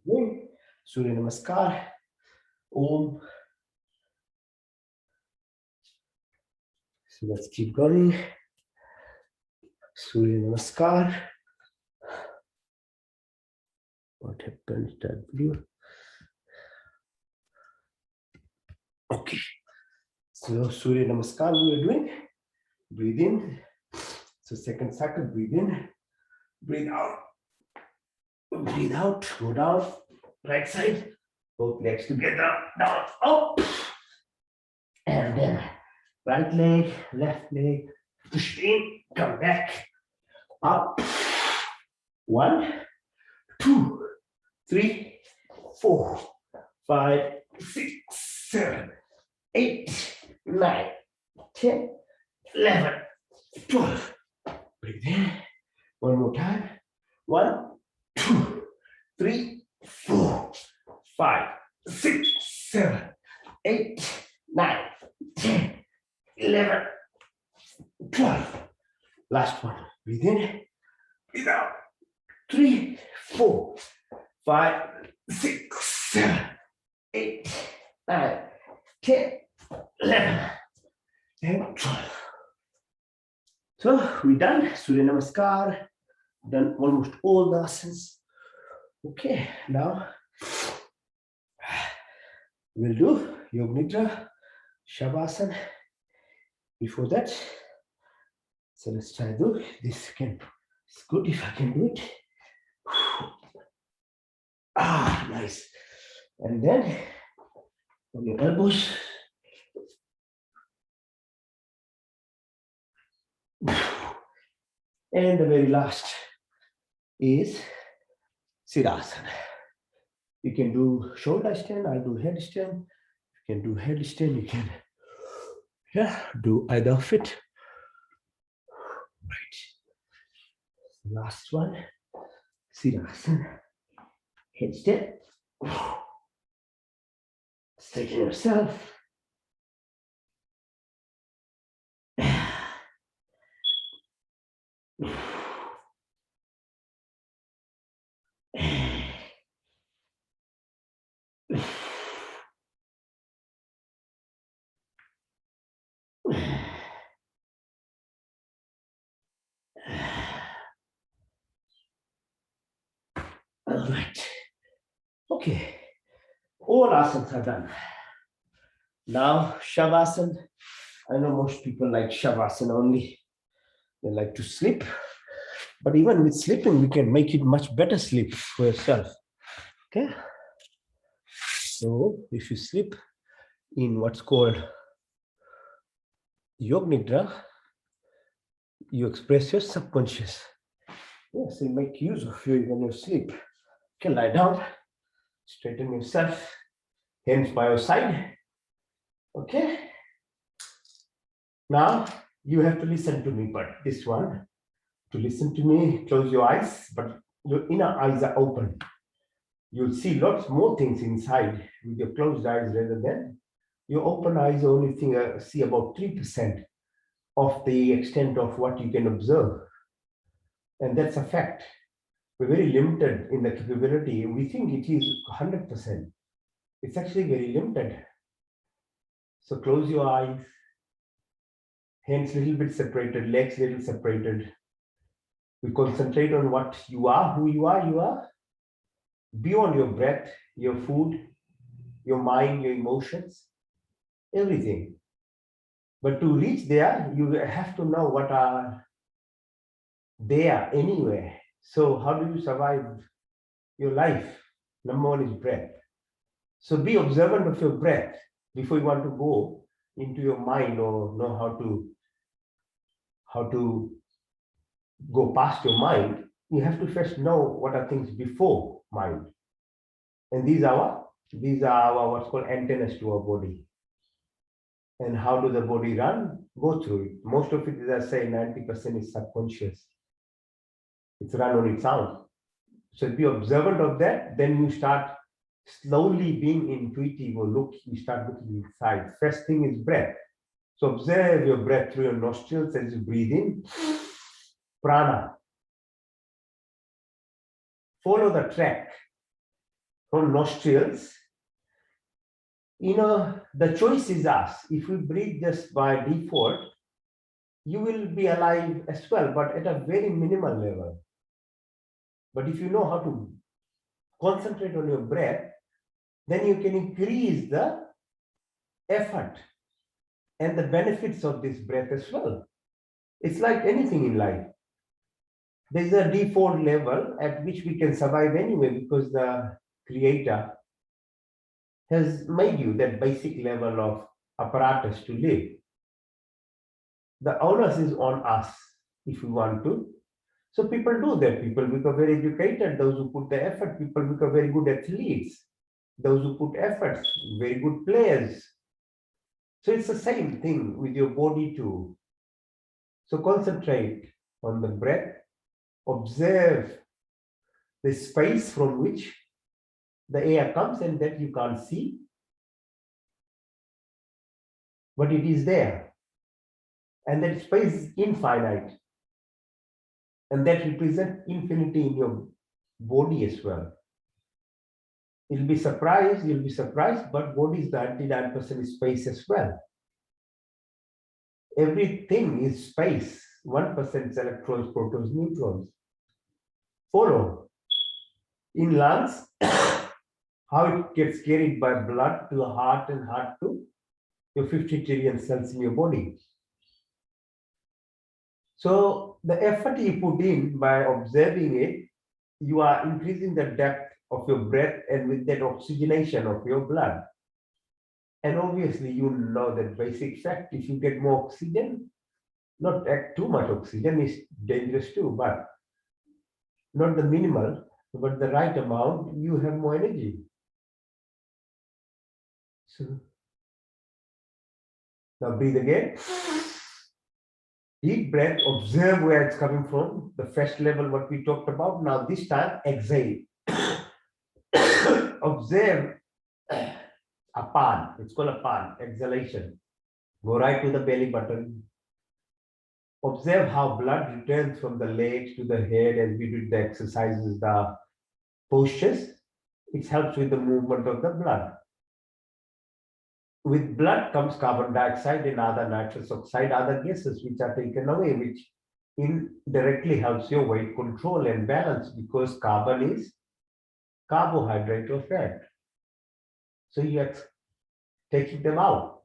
doing? Surya Namaskar. Om. So let's keep going. Surya Namaskar. What happened to that video? Okay. So Surya Namaskar we are doing. Breathe in. So second cycle, breathe in. Breathe out. Breathe out. Go down. Right side. Both legs together. Down. Up. And then right leg, left leg. Push in. Come back. Up. 1, 2, 3, 4, 5, 6, 7, 8, 9, 10, 11, 12. Breathe in. One more time. 1, 2, 3, 4, 5, 6, 7, 8, 9, 10, 11, 12. Last one. Breathe in. Breathe out. 3, 4, 5, 6, 7, 8, 9, 10, 11, and 12. So we're done. Surya Namaskar. Done almost all the asanas. Okay, now we'll do Yoga Nidra, Shavasana. Before that, so let's try to do this again. It's good if I can do it. Ah, nice. And then on your elbows. And the very last is Siddhasana. You can do shoulder stand, I'll do head stand. You can do head stand, you can do either of it. Right. Last one, Siddhasana. Head stand. Straighten yourself. All right. Okay. All asanas are done. Now, Shavasana. I know most people like Shavasana only. They like to sleep. But even with sleeping, we can make it much better sleep for yourself. Okay? So, if you sleep in what's called Yoga Nidra, you express your subconscious. Yes, you make use of you when you sleep. You can lie down, straighten yourself, hands by your side. Okay? Now, you have to listen to me, but this one, to listen to me, close your eyes, but your inner eyes are open. You'll see lots more things inside with your closed eyes rather than your open eyes only see about 3% of the extent of what you can observe. And that's a fact. We're very limited in the capability. We think it is 100%. It's actually very limited. So close your eyes, hands a little bit separated, legs a little separated. We concentrate on what you are, who you are. Beyond your breath, your food, your mind, your emotions, everything. But to reach there, you have to know what are there anywhere. So how do you survive your life? Number one is breath. So be observant of your breath before you want to go into your mind or know how to go past your mind. You have to first know what are things before mind. And these are what's called antennas to our body. And how does the body run? Go through it. Most of it, as I say, 90% is subconscious. It's run on its own. So be observant of that, then you start slowly being intuitive or you start looking inside. First thing is breath. So observe your breath through your nostrils as you breathe in. Prana. Follow the track. from nostrils, the choice is ours. If we breathe just by default, you will be alive as well, but at a very minimal level. But if you know how to concentrate on your breath, then you can increase the effort and the benefits of this breath as well. It's like anything in life. There's a default level at which we can survive anyway because the Creator has made you that basic level of apparatus to live. The onus is on us if we want to. So people do that. People become very educated, those who put the effort. People become very good athletes, those who put efforts, very good players. So it's the same thing with your body too. So concentrate on the breath, observe the space from which the air comes and that you can't see, but it is there. And that space is infinite. And that represents infinity in your body as well. You'll be surprised, but body is 99% space as well. Everything is space. 1% is electrons, protons, neutrons. Follow. In lungs, how it gets carried by blood to the heart and heart to your 50 trillion cells in your body. So the effort you put in by observing it, you are increasing the depth of your breath and with that oxygenation of your blood. And obviously you know that basic fact, if you get more oxygen, not too much oxygen is dangerous too, but not the minimal, but the right amount, you have more energy. So now breathe again. Deep breath, observe where it's coming from, the first level what we talked about. Now this time exhale. Observe a pan, it's called a pan, exhalation. Go right to the belly button. Observe how blood returns from the legs to the head as we do the exercises, the postures. It helps with the movement of the blood. With blood comes carbon dioxide and other nitrous oxide, other gases which are taken away, which indirectly helps your weight control and balance because carbon is carbohydrate or fat. So you are taking them out.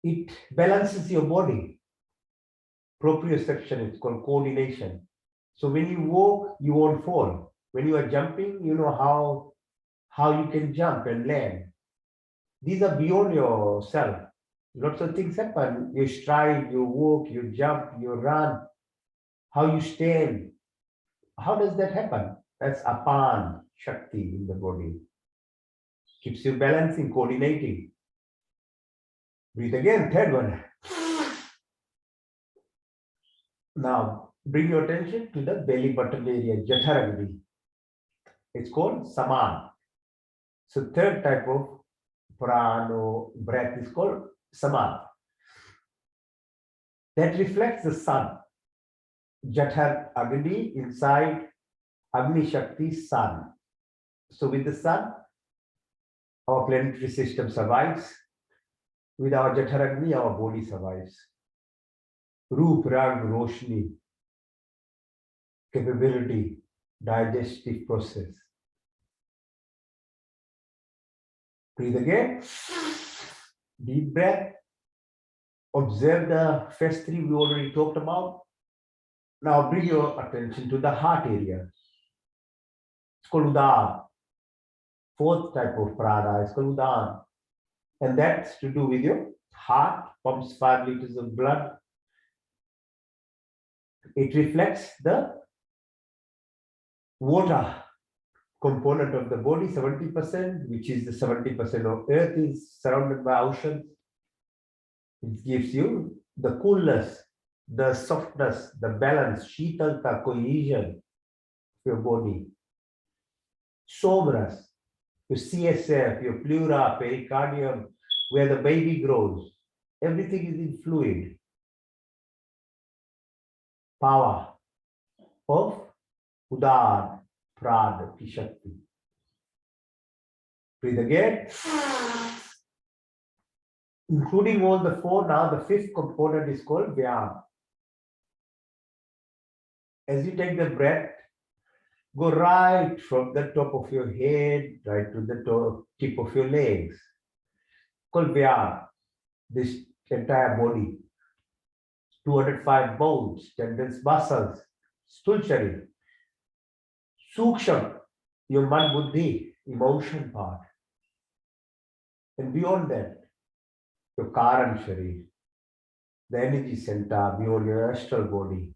It balances your body. Proprioception, it's called coordination. So when you walk, you won't fall. When you are jumping, you know how you can jump and land. These are beyond yourself. Lots of things happen. You stride, you walk, you jump, you run, how you stand. How does that happen? That's apan, shakti in the body. Keeps you balancing, coordinating. Breathe again, third one. Now, bring your attention to the belly button area, Jatharagni. It's called Saman. So third type of prana breath is called Saman. That reflects the sun. Jathar Agni inside Agni Shakti sun. So with the sun, our planetary system survives. With our Jathar Agni, our body survives. Roop, Rang, Roshni, capability, digestive process. Breathe again. Deep breath. Observe the first three we already talked about. Now bring your attention to the heart area. It's called Udan. Fourth type of prana is called Udan. And that's to do with your heart, pumps 5 liters of blood. It reflects the water component of the body, 70%, which is the 70% of earth is surrounded by oceans. It gives you the coolness, the softness, the balance, shitalta, cohesion of your body. Somras, your CSF, your pleura, pericardium, where the baby grows. Everything is in fluid. Power of Udar, Prad, ki Shakti. Breathe again. Including all the four, now the fifth component is called Vyam. As you take the breath, go right from the top of your head, right to the tip of your legs. Called Vyam. This entire body. 205 bones, tendons, muscles, Sthul Sharir. Suksham, your man buddhi, emotion part. And beyond that, your Karan Sharir, the energy center beyond your astral body.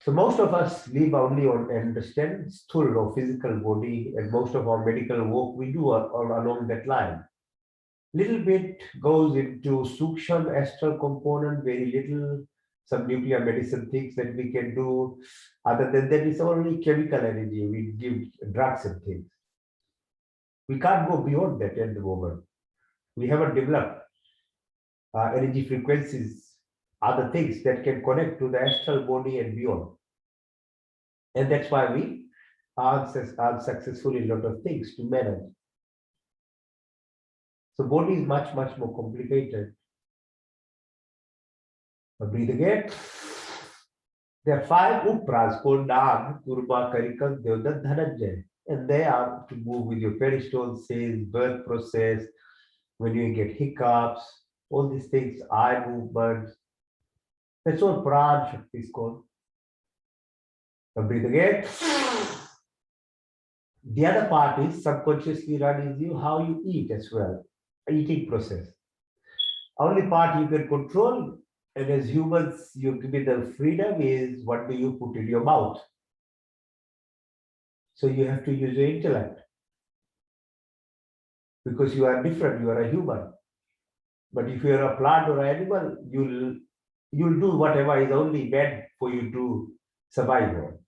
So most of us live only on understand Sthul or physical body, and most of our medical work we do are along that line. Little bit goes into Suksham astral component, very little, some nuclear medicine things that we can do. Other than that, it's only chemical energy. We give drugs and things. We can't go beyond that at the moment. We haven't developed energy frequencies, other things that can connect to the astral body and beyond. And that's why we are successful in a lot of things to manage. So body is much, much more complicated. But breathe again. There are 5 upras called Nag, Kurma, Karikal, Devdat, Dhananjay. And they are to move with your peristalsis, birth process, when you get hiccups, all these things, eye movements. That's what Pran Shakti is called. Now breathe again. The other part is subconsciously running you how you eat as well, eating process. Only part you can control, and as humans, you give me the freedom is what do you put in your mouth. So you have to use your intellect because you are different. You are a human. But if you are a plant or an animal, you'll do whatever is only meant for you to survive on.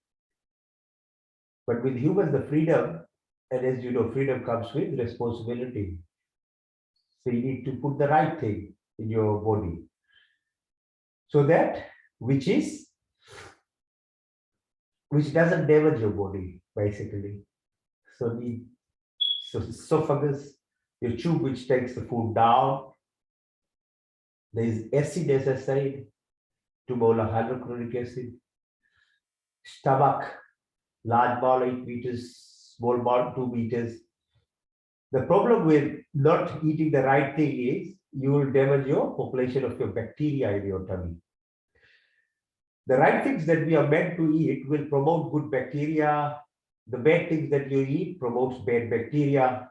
But with humans, the freedom, and as you know, freedom comes with responsibility. So you need to put the right thing in your body. So that which doesn't damage your body, basically. So esophagus, your tube which takes the food down. There is acid, as I said, 2 molar hydrochloric acid. Stomach, large bowel 8 meters, small bowel 2 meters. The problem with not eating the right thing is you will damage your population of your bacteria in your tummy. The right things that we are meant to eat will promote good bacteria. The bad things that you eat promotes bad bacteria.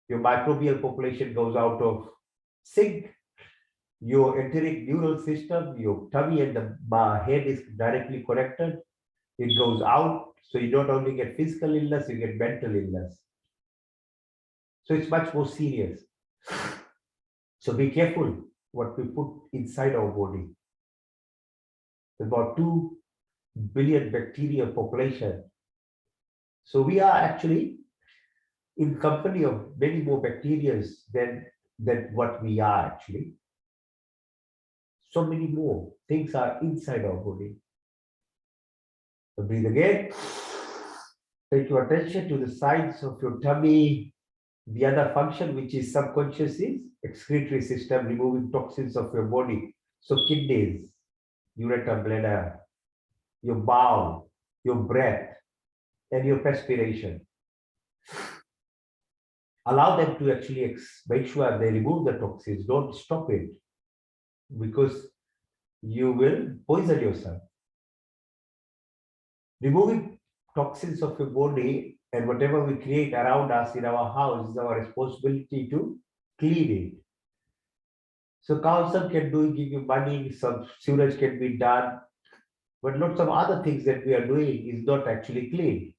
Your microbial population goes out of sync. Your enteric neural system, your tummy and the head is directly connected. It goes out. So you don't only get physical illness, you get mental illness. So it's much more serious. So be careful what we put inside our body. About 2 billion bacteria population. So we are actually in company of many more bacteria than what we are actually. So many more things are inside our body. So breathe again. Take your attention to the sides of your tummy. The other function, which is subconscious, is excretory system, removing toxins of your body. So kidneys, ureter, bladder, your bowel, your breath, and your perspiration. Allow them to actually make sure they remove the toxins. Don't stop it because you will poison yourself. Removing toxins of your body and whatever we create around us in our house is our responsibility to clean it. So council can do, give you money, some sewage can be done, but lots of other things that we are doing is not actually clean.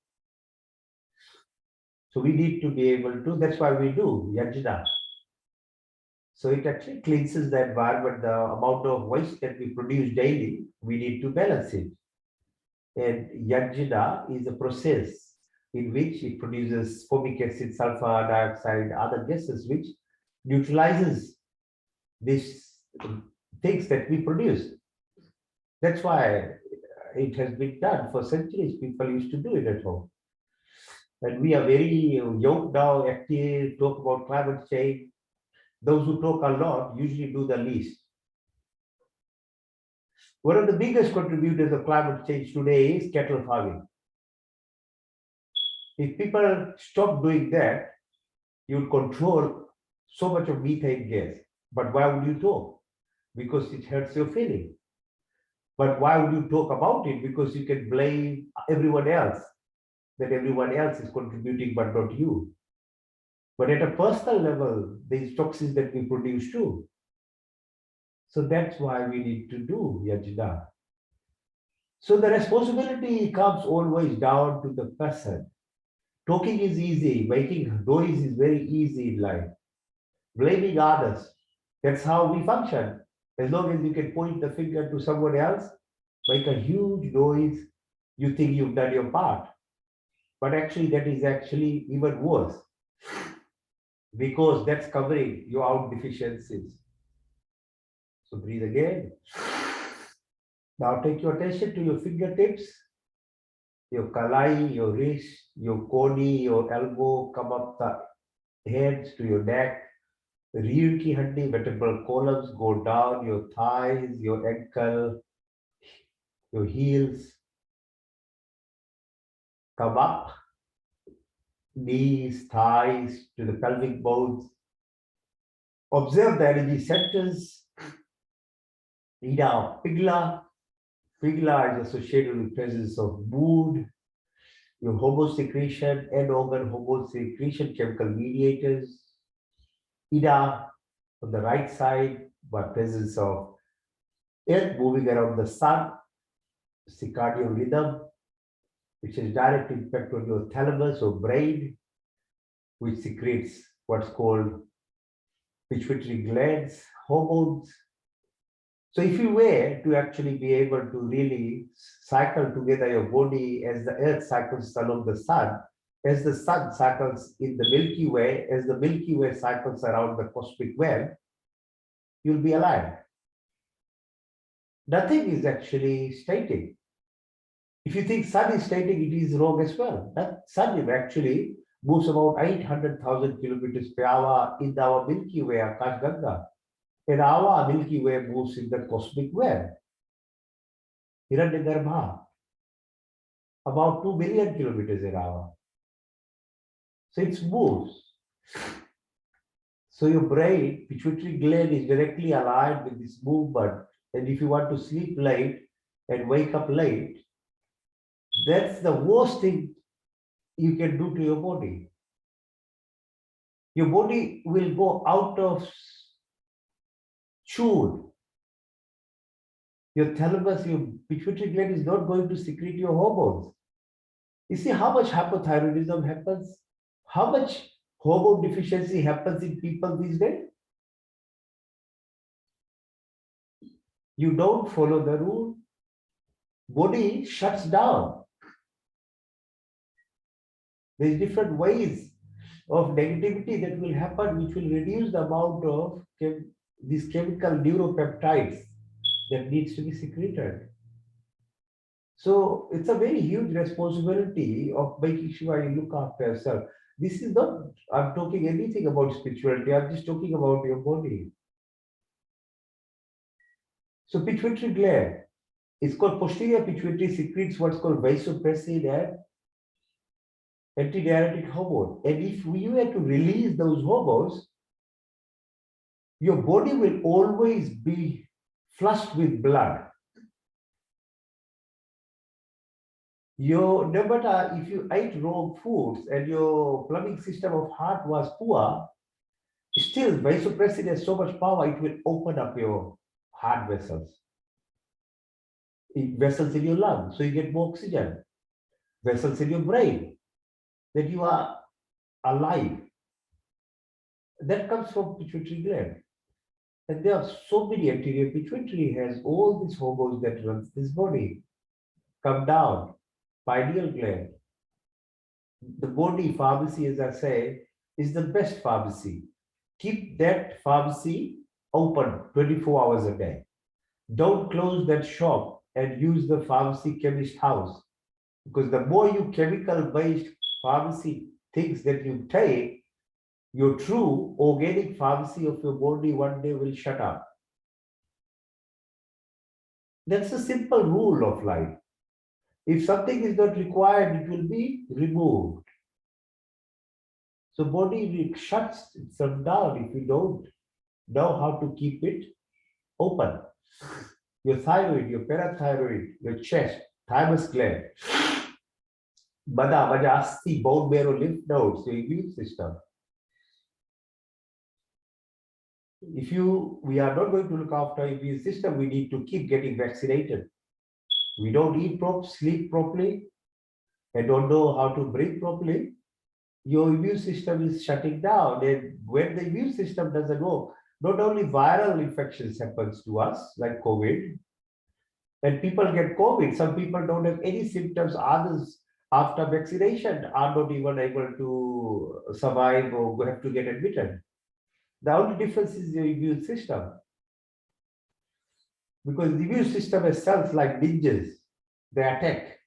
So we need to be able to, that's why we do yajna. So it actually cleanses the environment, the amount of waste that we produce daily, we need to balance it. And yajna is a process in which it produces formic acid, sulfur dioxide, other gases, which neutralizes these things that we produce. That's why it has been done for centuries. People used to do it at home. And we are very yoked now, active, talk about climate change. Those who talk a lot usually do the least. One of the biggest contributors of climate change today is cattle farming. If people stop doing that, you'll control so much of methane gas. But why would you talk? Because it hurts your feeling. But why would you talk about it? Because you can blame everyone else, that everyone else is contributing, but not you. But at a personal level, these toxins that we produce too. So that's why we need to do yajna. So the responsibility comes always down to the person. Talking is easy, making noise is very easy in life. Blaming others, that's how we function. As long as you can point the finger to someone else, make a huge noise, you think you've done your part. But actually, that is actually even worse because that's covering your own deficiencies. So breathe again. Now take your attention to your fingertips, your kalai, your wrist, your koni, your elbow, come up the hands to your neck, rear ki handi, vertebral columns go down, your thighs, your ankle, your heels, come up, knees, thighs to the pelvic bones. Observe the energy centers. Ida Pigla. Pigla is associated with presence of mood, your hormone secretion, and organ hormone secretion, chemical mediators. Ida on the right side, by presence of earth moving around the sun, circadian rhythm, which has direct impact on your thalamus or brain, which secretes what's called pituitary glands, hormones. So if you were to actually be able to really cycle together your body as the earth cycles along the sun, as the sun cycles in the Milky Way, as the Milky Way cycles around the cosmic web, you'll be alive. Nothing is actually static. If you think sun is static, it is wrong as well. That sun actually moves about 800,000 kilometers per hour in our Milky Way, Akash Ganga. And our Milky Way moves in the cosmic web. Hiranyagarbha, about 2 billion kilometers an hour. So it moves. So your brain, pituitary gland is directly aligned with this movement. And if you want to sleep late and wake up late, that's the worst thing you can do to your body. Your body will go out of tune. Your thalamus, your pituitary gland is not going to secrete your hormones. You see how much hypothyroidism happens? How much hormone deficiency happens in people these days? You don't follow the rule, body shuts down. There's different ways of negativity that will happen, which will reduce the amount of these chemical neuropeptides that needs to be secreted. So it's a very huge responsibility of making sure you look after yourself. This is not, I'm talking anything about spirituality, I'm just talking about your body. So pituitary gland, it's called posterior pituitary, secretes what's called vasopressin and antidiuretic hormone. And if you were to release those hormones, your body will always be flushed with blood. No matter if you ate wrong foods and your plumbing system of heart was poor, still vasopressin has so much power, it will open up your heart vessels. Vessels in your lungs, so you get more oxygen. Vessels in your brain, that you are alive. That comes from pituitary gland. And there are so many. Anterior pituitary has all these hormones that runs this body. Come down, pineal gland. The body pharmacy, as I say, is the best pharmacy. Keep that pharmacy open 24 hours a day. Don't close that shop and use the pharmacy chemist house. Because the more you chemical-based pharmacy things that you take, your true organic pharmacy of your body one day will shut up. That's a simple rule of life. If something is not required, it will be removed. So body shuts itself down if you don't know how to keep it open. Your thyroid, your parathyroid, your chest, thymus gland, bada, asti, bone marrow, lymph nodes, your immune system. If we are not going to look after immune system, we need to keep getting vaccinated. We don't eat properly, sleep properly, and don't know how to breathe properly. Your immune system is shutting down. And when the immune system doesn't work, not only viral infections happens to us, like COVID, and people get COVID. Some people don't have any symptoms. Others, after vaccination, are not even able to survive or have to get admitted. The only difference is your immune system. Because the immune system has cells like ninjas. They attack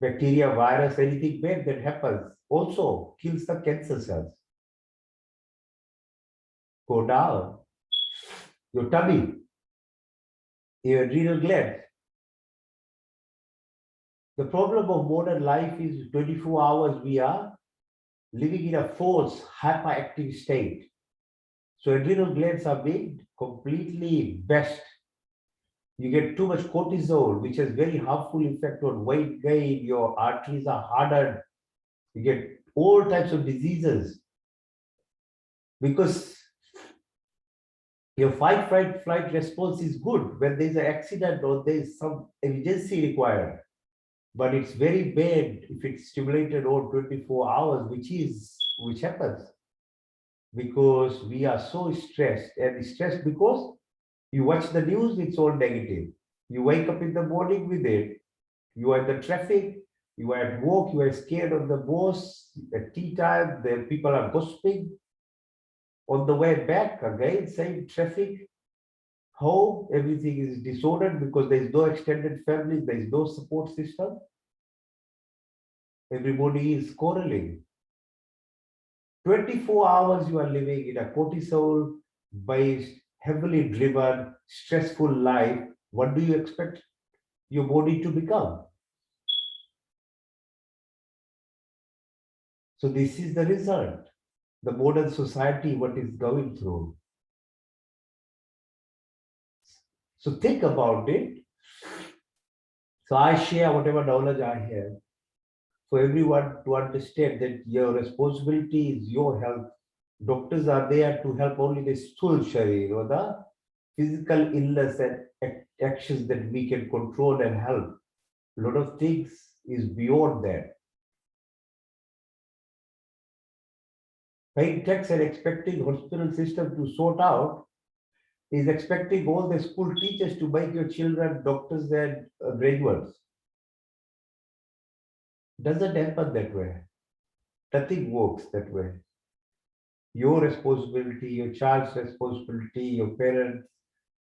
bacteria, virus, anything bad that happens also kills the cancer cells. Go down. Your tummy, your adrenal gland. The problem of modern life is 24 hours we are living in a false hyperactive state. So adrenal glands are being completely bashed. You get too much cortisol, which has very harmful effect on weight gain. Your arteries are hardened. You get all types of diseases because your fight, flight response is good when there's an accident or there's some emergency required. But it's very bad if it's stimulated all 24 hours, which happens because we are so stressed, and stressed because you watch the news, it's all negative. You wake up in the morning with it. You are in the traffic, you are at work, you are scared of the boss. At tea time, the people are gossiping. On the way back, again, same traffic. Home, everything is disordered because there is no extended family, there is no support system. Everybody is quarreling. 24 hours you are living in a cortisol-based, heavily driven, stressful life. What do you expect your body to become? So this is the result. The modern society, what is going through. So think about it. So I share whatever knowledge I have for everyone to understand that your responsibility is your health. Doctors are there to help only the stool sharir or the physical illness and actions that we can control and help. A lot of things is beyond that. Paying tax and expecting hospital system to sort out is expecting all the school teachers to make your children doctors and graduates. Doesn't happen that way. Nothing works that way. Your responsibility, your child's responsibility, your parents,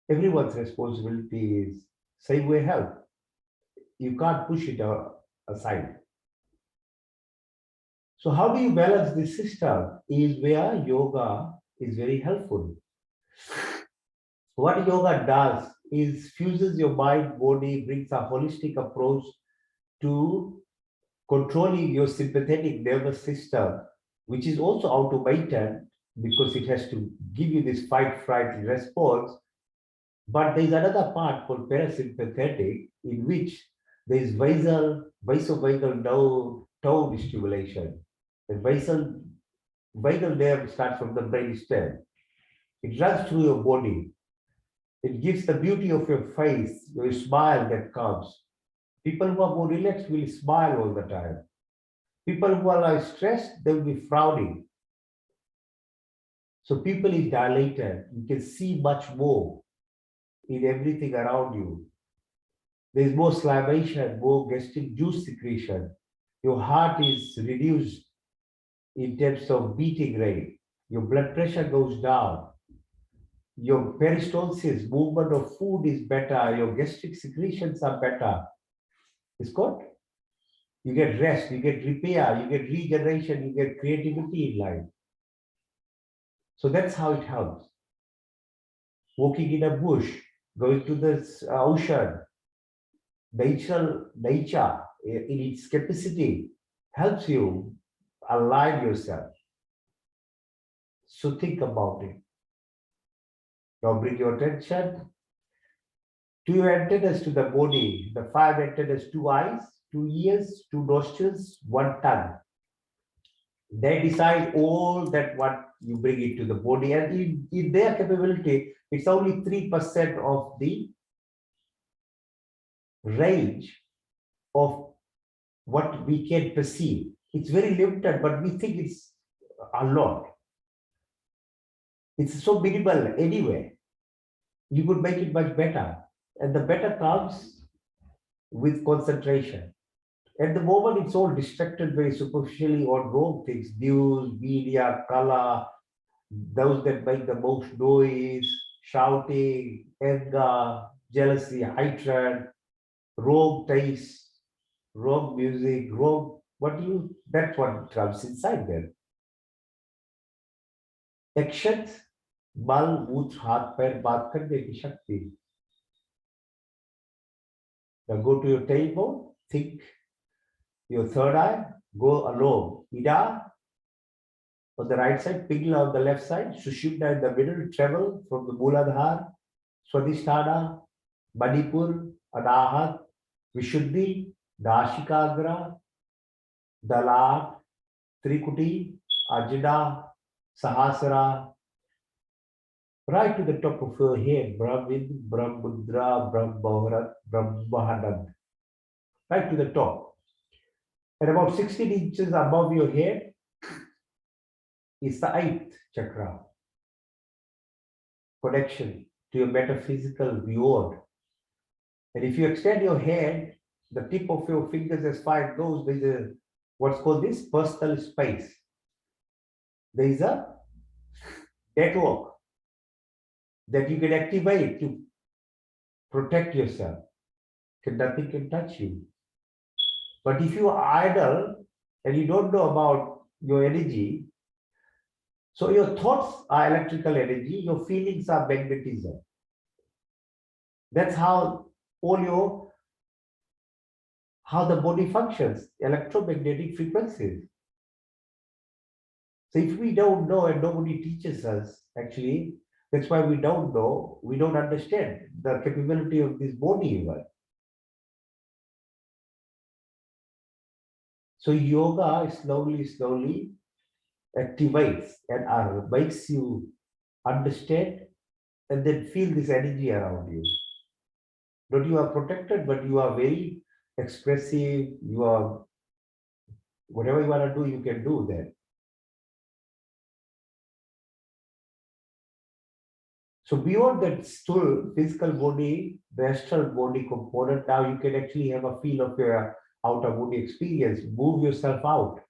everyone's responsibility is same way health. You can't push it aside. So how do you balance this system is where yoga is very helpful. What yoga does is fuses your mind, body, brings a holistic approach to controlling your sympathetic nervous system, which is also automated because it has to give you this fight-flight response. But there's another part called parasympathetic, in which there is vasovagal tone stimulation. And vagal nerve starts from the brain stem. It runs through your body. It gives the beauty of your face, your smile that comes. People who are more relaxed will smile all the time. People who are stressed, they will be frowning. So people is dilated. You can see much more in everything around you. There's more salivation, more gastric juice secretion. Your heart is reduced in terms of beating rate. Your blood pressure goes down. your peristalsis, movement of food is better, your gastric secretions are better. It's good. You get rest, you get repair, you get regeneration, you get creativity in life. So that's how it helps. Walking in a bush, going to the ocean, nature in its capacity helps you align yourself. So think about it. Now bring your attention to your antennas to the body. The 5 antennas, 2 eyes, 2 ears, 2 nostrils, 1 tongue. They decide all that what you bring into the body, and in their capability, it's only 3% of the range of what we can perceive. It's very limited, but we think it's a lot. It's so minimal anyway. You could make it much better. And the better comes with concentration. At the moment, it's all distracted very superficially on wrong things, news, media, color, those that make the most noise, shouting, anger, jealousy, hatred, wrong taste, wrong music, wrong, that's what comes inside them. Actions, बल मूछ हाथ पैर बात करने की शक्ति. Now go to your tailbone, think your third eye, go along. Ida on the right side, Pingla on the left side, Sushumna in the middle, travel from the Mooladhara, Swadhisthana, Manipur, Anahat, Vishuddhi, Nashikagra, Dalat, Trikuti, Ajna, Sahasrara, right to the top of your head, Brahmin, Brahmudra, Brahmaharat, Brahmahanand, right to the top. And about 16 inches above your head is the 8th chakra, connection to your metaphysical reward. And if you extend your hand, the tip of your fingers as far as it goes, there's a what's called this personal space. There is a network that you can activate to protect yourself. Nothing can touch you. But if you are idle and you don't know about your energy, so your thoughts are electrical energy, your feelings are magnetism. That's how how the body functions, electromagnetic frequencies. So if we don't know and nobody teaches us, actually, that's why we don't know, we don't understand the capability of this body even. So yoga slowly activates and makes you understand and then feel this energy around you. Not you are protected, but you are very expressive, you are, whatever you want to do, you can do that. So beyond that stool, physical body, the astral body component, now you can actually have a feel of your outer body experience. Move yourself out.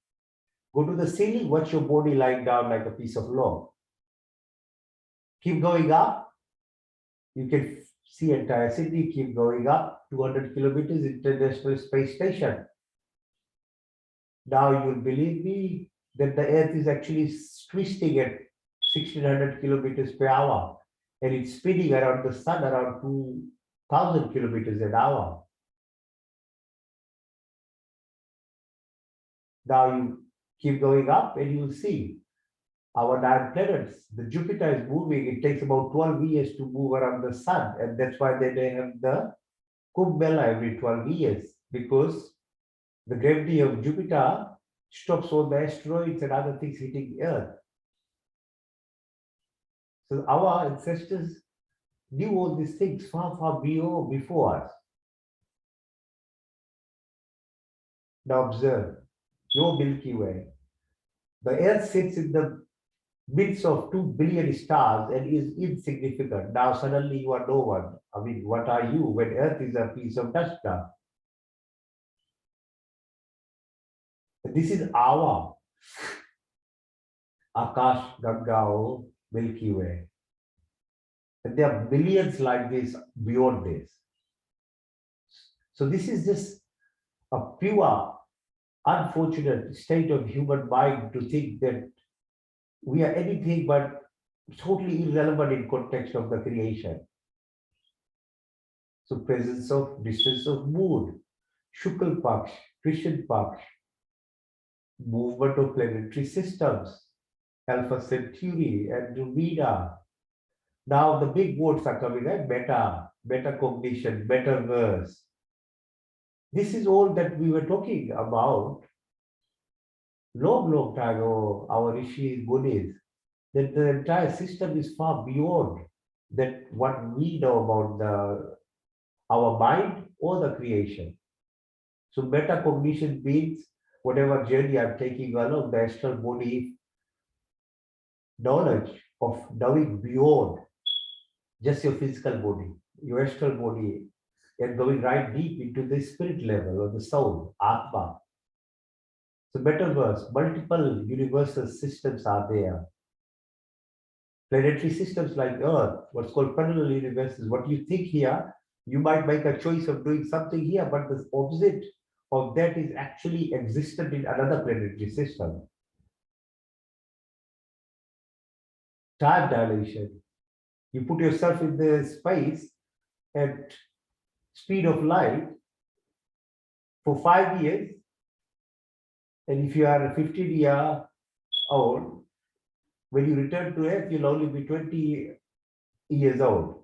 Go to the ceiling, watch your body lying down like a piece of log. Keep going up. You can see entire city, keep going up, 200 kilometers, International Space Station. Now you'll believe me that the earth is actually twisting at 1600 kilometers per hour and it's spinning around the sun around 2000 kilometers an hour. Now you keep going up and you'll see our 9 planets. The Jupiter is moving. It takes about 12 years to move around the sun. And that's why they have the Kumbh Mela every 12 years, because the gravity of Jupiter stops all the asteroids and other things hitting the Earth. So our ancestors knew all these things far before us. Now observe your Milky Way. The Earth sits in the midst of 2 billion stars and is insignificant. Now suddenly you are no one. I mean, what are you when Earth is a piece of dust now? This is our Akash Ganga, Milky Way. And there are millions like this beyond this. So this is just a pure, unfortunate state of human mind to think that we are anything but totally irrelevant in context of the creation. So presence of distance of mood, Shukal Paksh, Christian Paksh, movement of planetary systems, Alpha Centauri and Lumina. Now the big words are coming, right? Metacognition, metaverse. This is all that we were talking about long time ago, our Rishis, Buddhists, that the entire system is far beyond that what we know about our mind or the creation. So metacognition means whatever journey I'm taking along, the astral body knowledge of knowing beyond just your physical body, your astral body, and going right deep into the spirit level or the soul, Atma. So metaverse, multiple universal systems are there. Planetary systems like Earth, what's called parallel universes, what you think here, you might make a choice of doing something here, but the opposite of that is actually existent in another planetary system. Time dilation. You put yourself in the space at speed of light for 5 years, and if you are 15-year old, when you return to Earth, you'll only be 20 years old.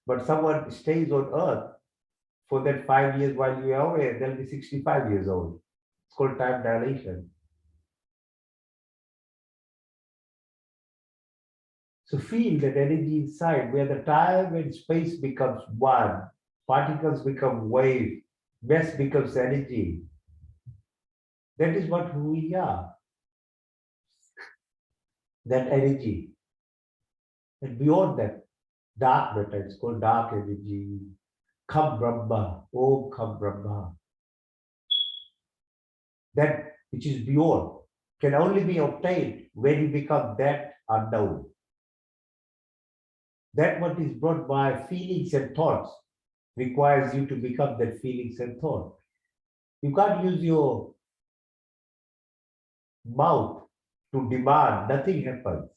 But someone stays on Earth for that 5 years while you are away, they'll be 65 years old. It's called time dilation. So feel that energy inside where the time and space becomes one, particles become wave, mass becomes energy. That is what we are. That energy. And beyond that, dark matter, it's called dark energy. Kham Brahma, Om Kham Brahma. That which is beyond can only be obtained when you become that unknown. That what is brought by feelings and thoughts requires you to become that feelings and thought. You can't use your mouth to demand, nothing happens.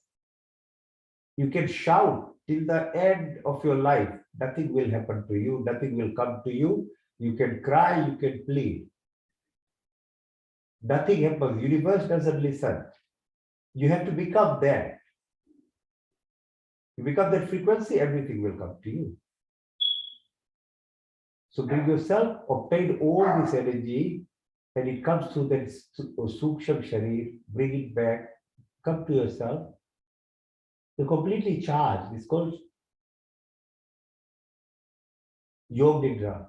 You can shout till the end of your life, nothing will happen to you, nothing will come to you. You can cry, you can plead. Nothing happens. Universe doesn't listen. You have to become that. You become that frequency, everything will come to you. So bring yourself, obtain all this energy, and it comes to that Suksham Sharir, bring it back, come to yourself. You're completely charged. It's called Yoga Nidra.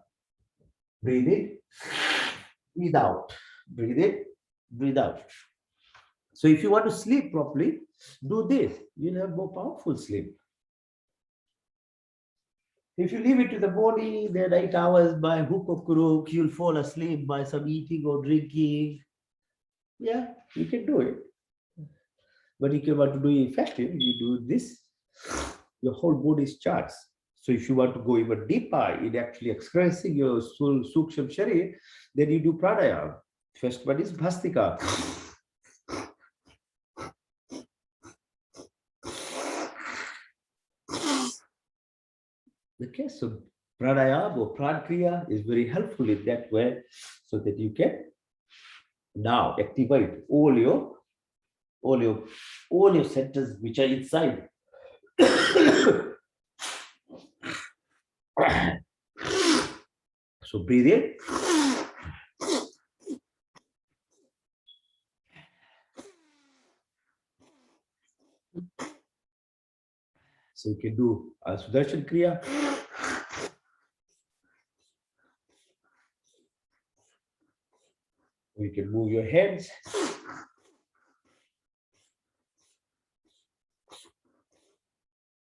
Breathe in, breathe out. Breathe in, breathe out. So if you want to sleep properly, do this. You'll have more powerful sleep. If you leave it to the body, then 8 hours by hook or crook, you'll fall asleep by some eating or drinking. Yeah, you can do it. But if you want to do it effective, you do this. Your whole body is charged. So if you want to go even deeper in actually expressing your soul, Suksham Sharir, then you do pranayam. First one is Bhastika. Okay, so pranayam or prankriya is very helpful in that way, so that you can now activate all your centers which are inside. So breathe in. So you can do a Sudarshan Kriya. You can move your hands.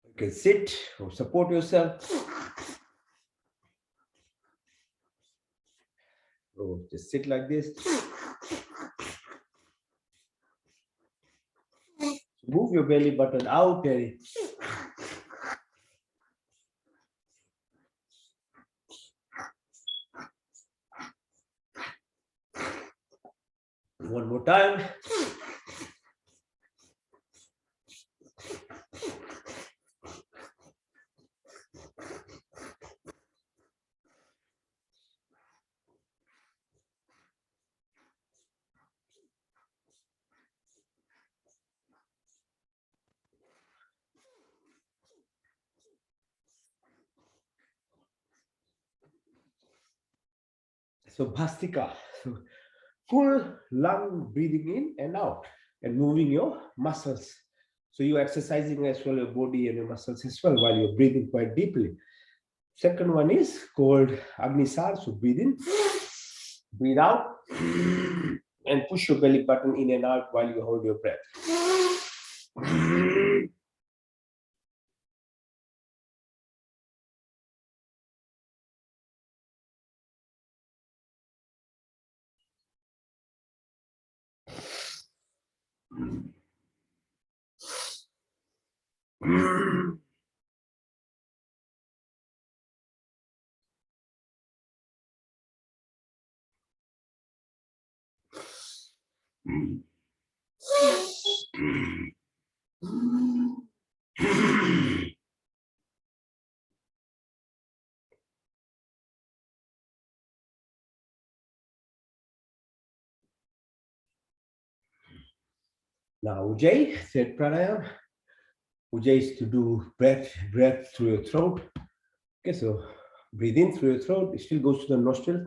You can sit or support yourself. Or just sit like this. Move your belly button out, Terry. One more time. So Bhastika, so full lung breathing in and out and moving your muscles. So you're exercising as well your body and your muscles as well while you're breathing quite deeply. Second one is called Agnisar. So breathe in, breathe out, and push your belly button in and out while you hold your breath. Now, Ujjayi said pranayam. Ujjayi is to do breath through your throat. Okay, so breathe in through your throat. It still goes to the nostril.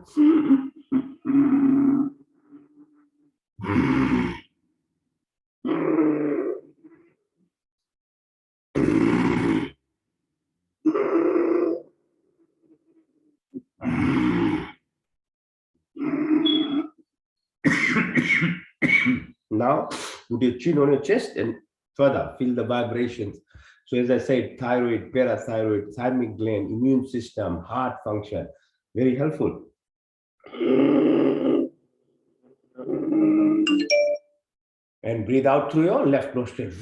Now, put your chin on your chest and further feel the vibrations. So, as I said, thyroid, parathyroid, thymic gland, immune system, heart function, very helpful. And breathe out through your left nostril.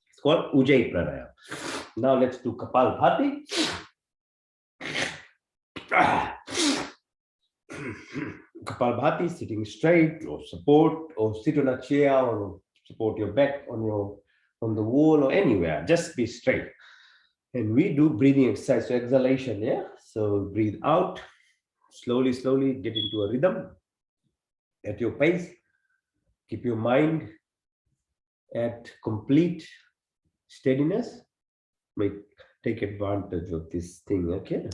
It's called Ujjayi Pranayam. Now let's do Kapal Bhati. Kapal Bhati, sitting straight or support or sit on a chair or support your back on the wall or anywhere. Just be straight. And we do breathing exercise, so exhalation, yeah? So breathe out, slowly, slowly get into a rhythm at your pace. Keep your mind at complete steadiness. Take advantage of this thing, okay?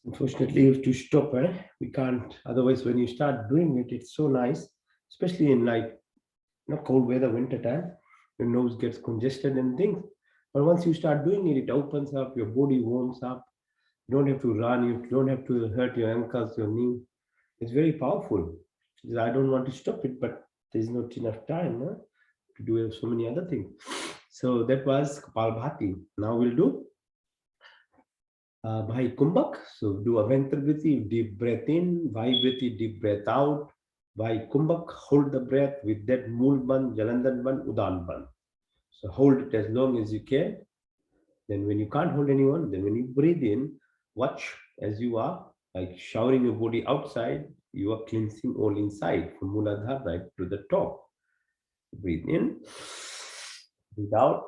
Unfortunately, you have to stop, eh? We can't. Otherwise, when you start doing it, it's so nice, especially in like cold weather, winter time. Your nose gets congested and things. But once you start doing it, it opens up. Your body warms up. You don't have to run. You don't have to hurt your ankles, your knee. It's very powerful. I don't want to stop it, but there's not enough time, huh, to do so many other things. So that was Kapalbhati. Now we'll do Bhai Kumbhak. So do Aventragati, deep breath in, Vaibrati, deep breath out. Bhai Kumbhak, hold the breath with that Mool Ban, Jalandhar Ban, Udan Ban. So hold it as long as you can. Then when you can't hold anyone, then when you breathe in, watch as you are like showering your body outside, you are cleansing all inside from Muladhara right to the top. Breathe in, breathe out.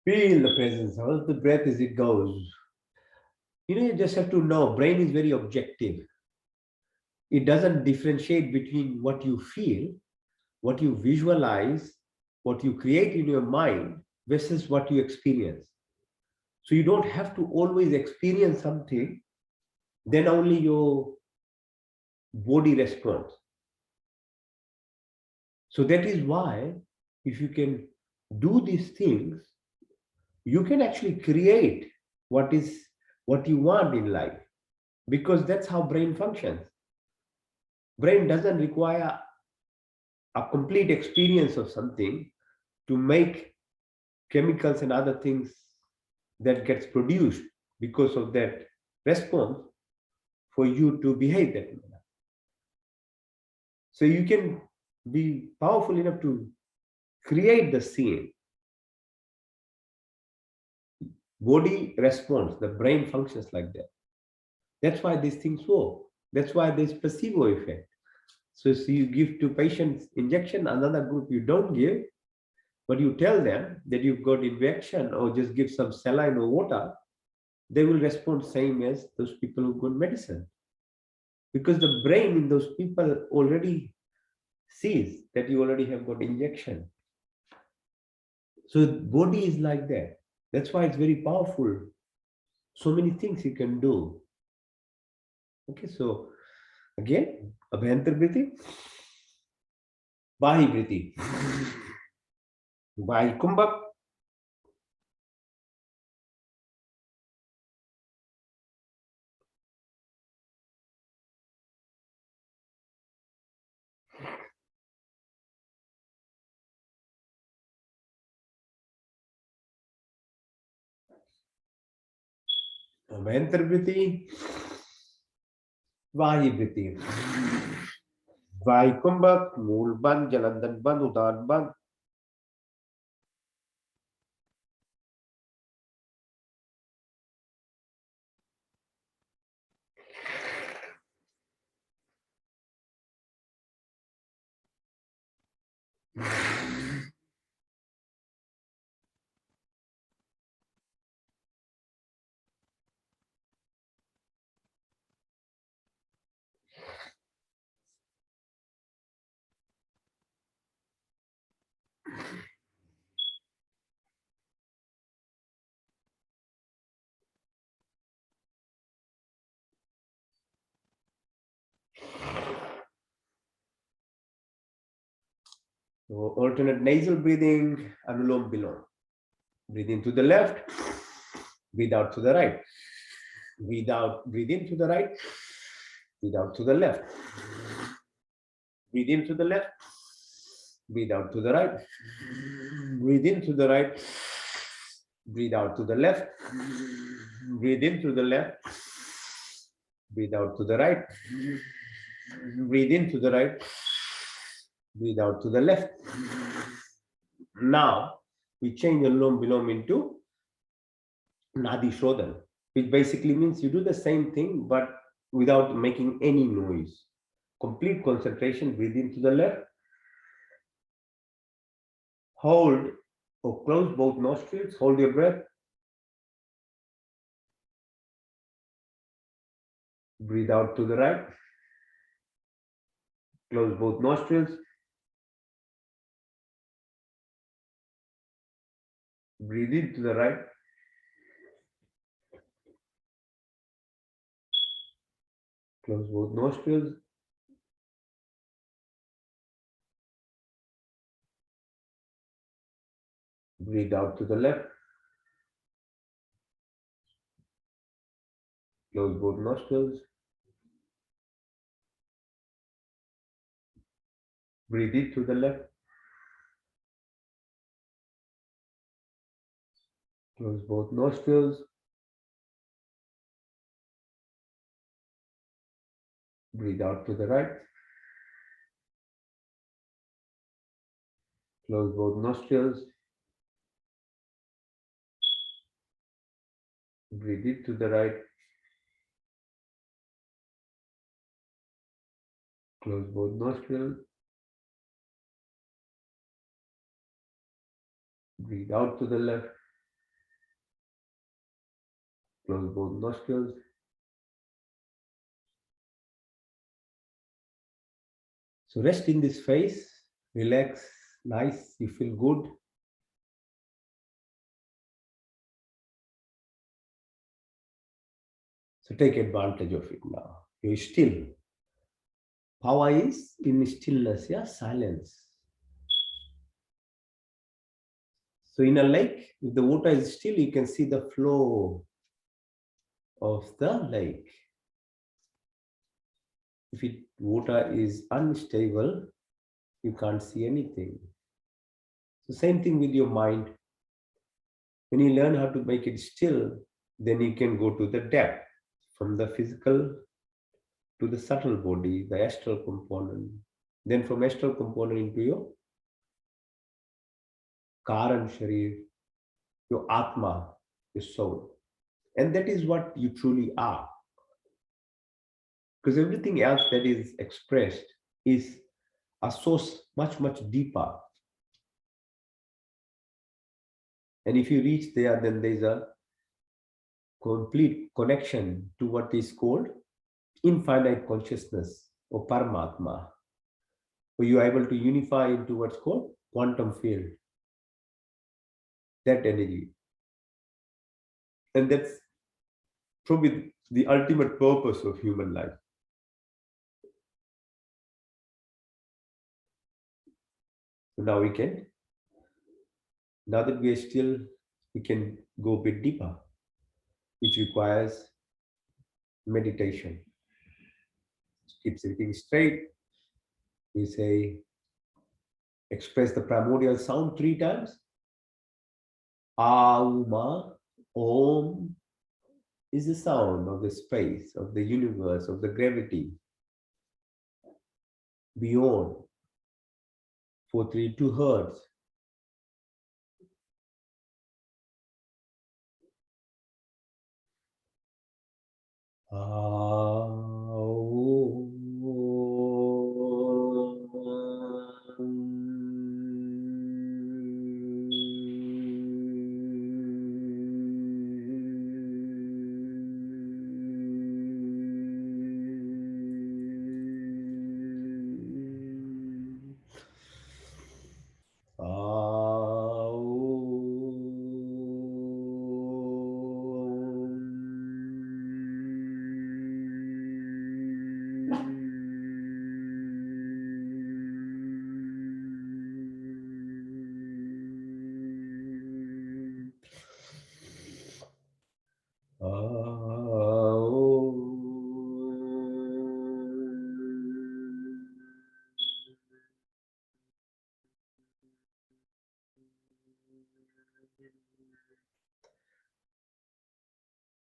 Feel the presence of the breath as it goes. You just have to know brain is very objective. It doesn't differentiate between what you feel, what you visualize, what you create in your mind versus what you experience. So you don't have to always experience something, then only your body responds. So that is why if you can do these things, you can actually create what you want in life, because that's how brain functions. Brain doesn't require a complete experience of something to make chemicals and other things that gets produced because of that response for you to behave that manner. So you can be powerful enough to create the scene. Body responds, the brain functions like that. That's why these things work. That's why there's placebo effect. So you give to patients injection, another group you don't give, but you tell them that you've got injection or just give some saline or water, they will respond same as those people who got medicine. Because the brain in those people already sees that you already have got injection. So body is like that. That's why it's very powerful. So many things you can do. Okay, so again, Abhyantar breathing, Bahi breathing, Bahi Kumbhak, Abhyantar breathing, Bahi breathing, Bahi Kumbhak, Mool Ban, Jalandhar Ban, Udan Ban. So alternate nasal breathing, Anulom Bilom. Breathe in to the left, breathe out to the right. Breathe out, breathe in to the right, breathe out to the left. Breathe in to the left, breathe out to the right. Breathe in to the right, breathe out to the left. Breathe in to the left, breathe out to the right. Breathe in to the right, breathe out to the left. Now we change Anulom Bilom into Nadi Shodhan, which basically means you do the same thing but without making any noise. Complete concentration, breathe into the left, hold or close both nostrils, hold your breath, Breathe out to the right. Close both nostrils. Breathe in to the right. Close both nostrils. Breathe out to the left. Close both nostrils. Breathe in to the left. Close both nostrils. Breathe out to the right. Close both nostrils. Breathe in to the right. Close both nostrils. Breathe out to the left. Close both nostrils. So rest in this phase. Relax. Nice. You feel good. So take advantage of it now. You're still. Power is in stillness, yeah, silence. So in a lake, if the water is still, you can see the flow of the lake. If water is unstable, you can't see anything. So same thing with your mind. When you learn how to make it still, then you can go to the depth, from the physical to the subtle body, the astral component. Then from astral component into your Karan Sharir, your Atma, your soul. And that is what you truly are. Because everything else that is expressed is a source much, much deeper. And if you reach there, then there's a complete connection to what is called infinite consciousness or Paramatma, where you are able to unify into what's called quantum field, that energy. And that's probably the ultimate purpose of human life. So now now that we are still, we can go a bit deeper, which requires meditation. Keep sitting straight. We say, express the primordial sound 3 times. Auma, Om is the sound of the space, of the universe, of the gravity. Beyond 432 hertz.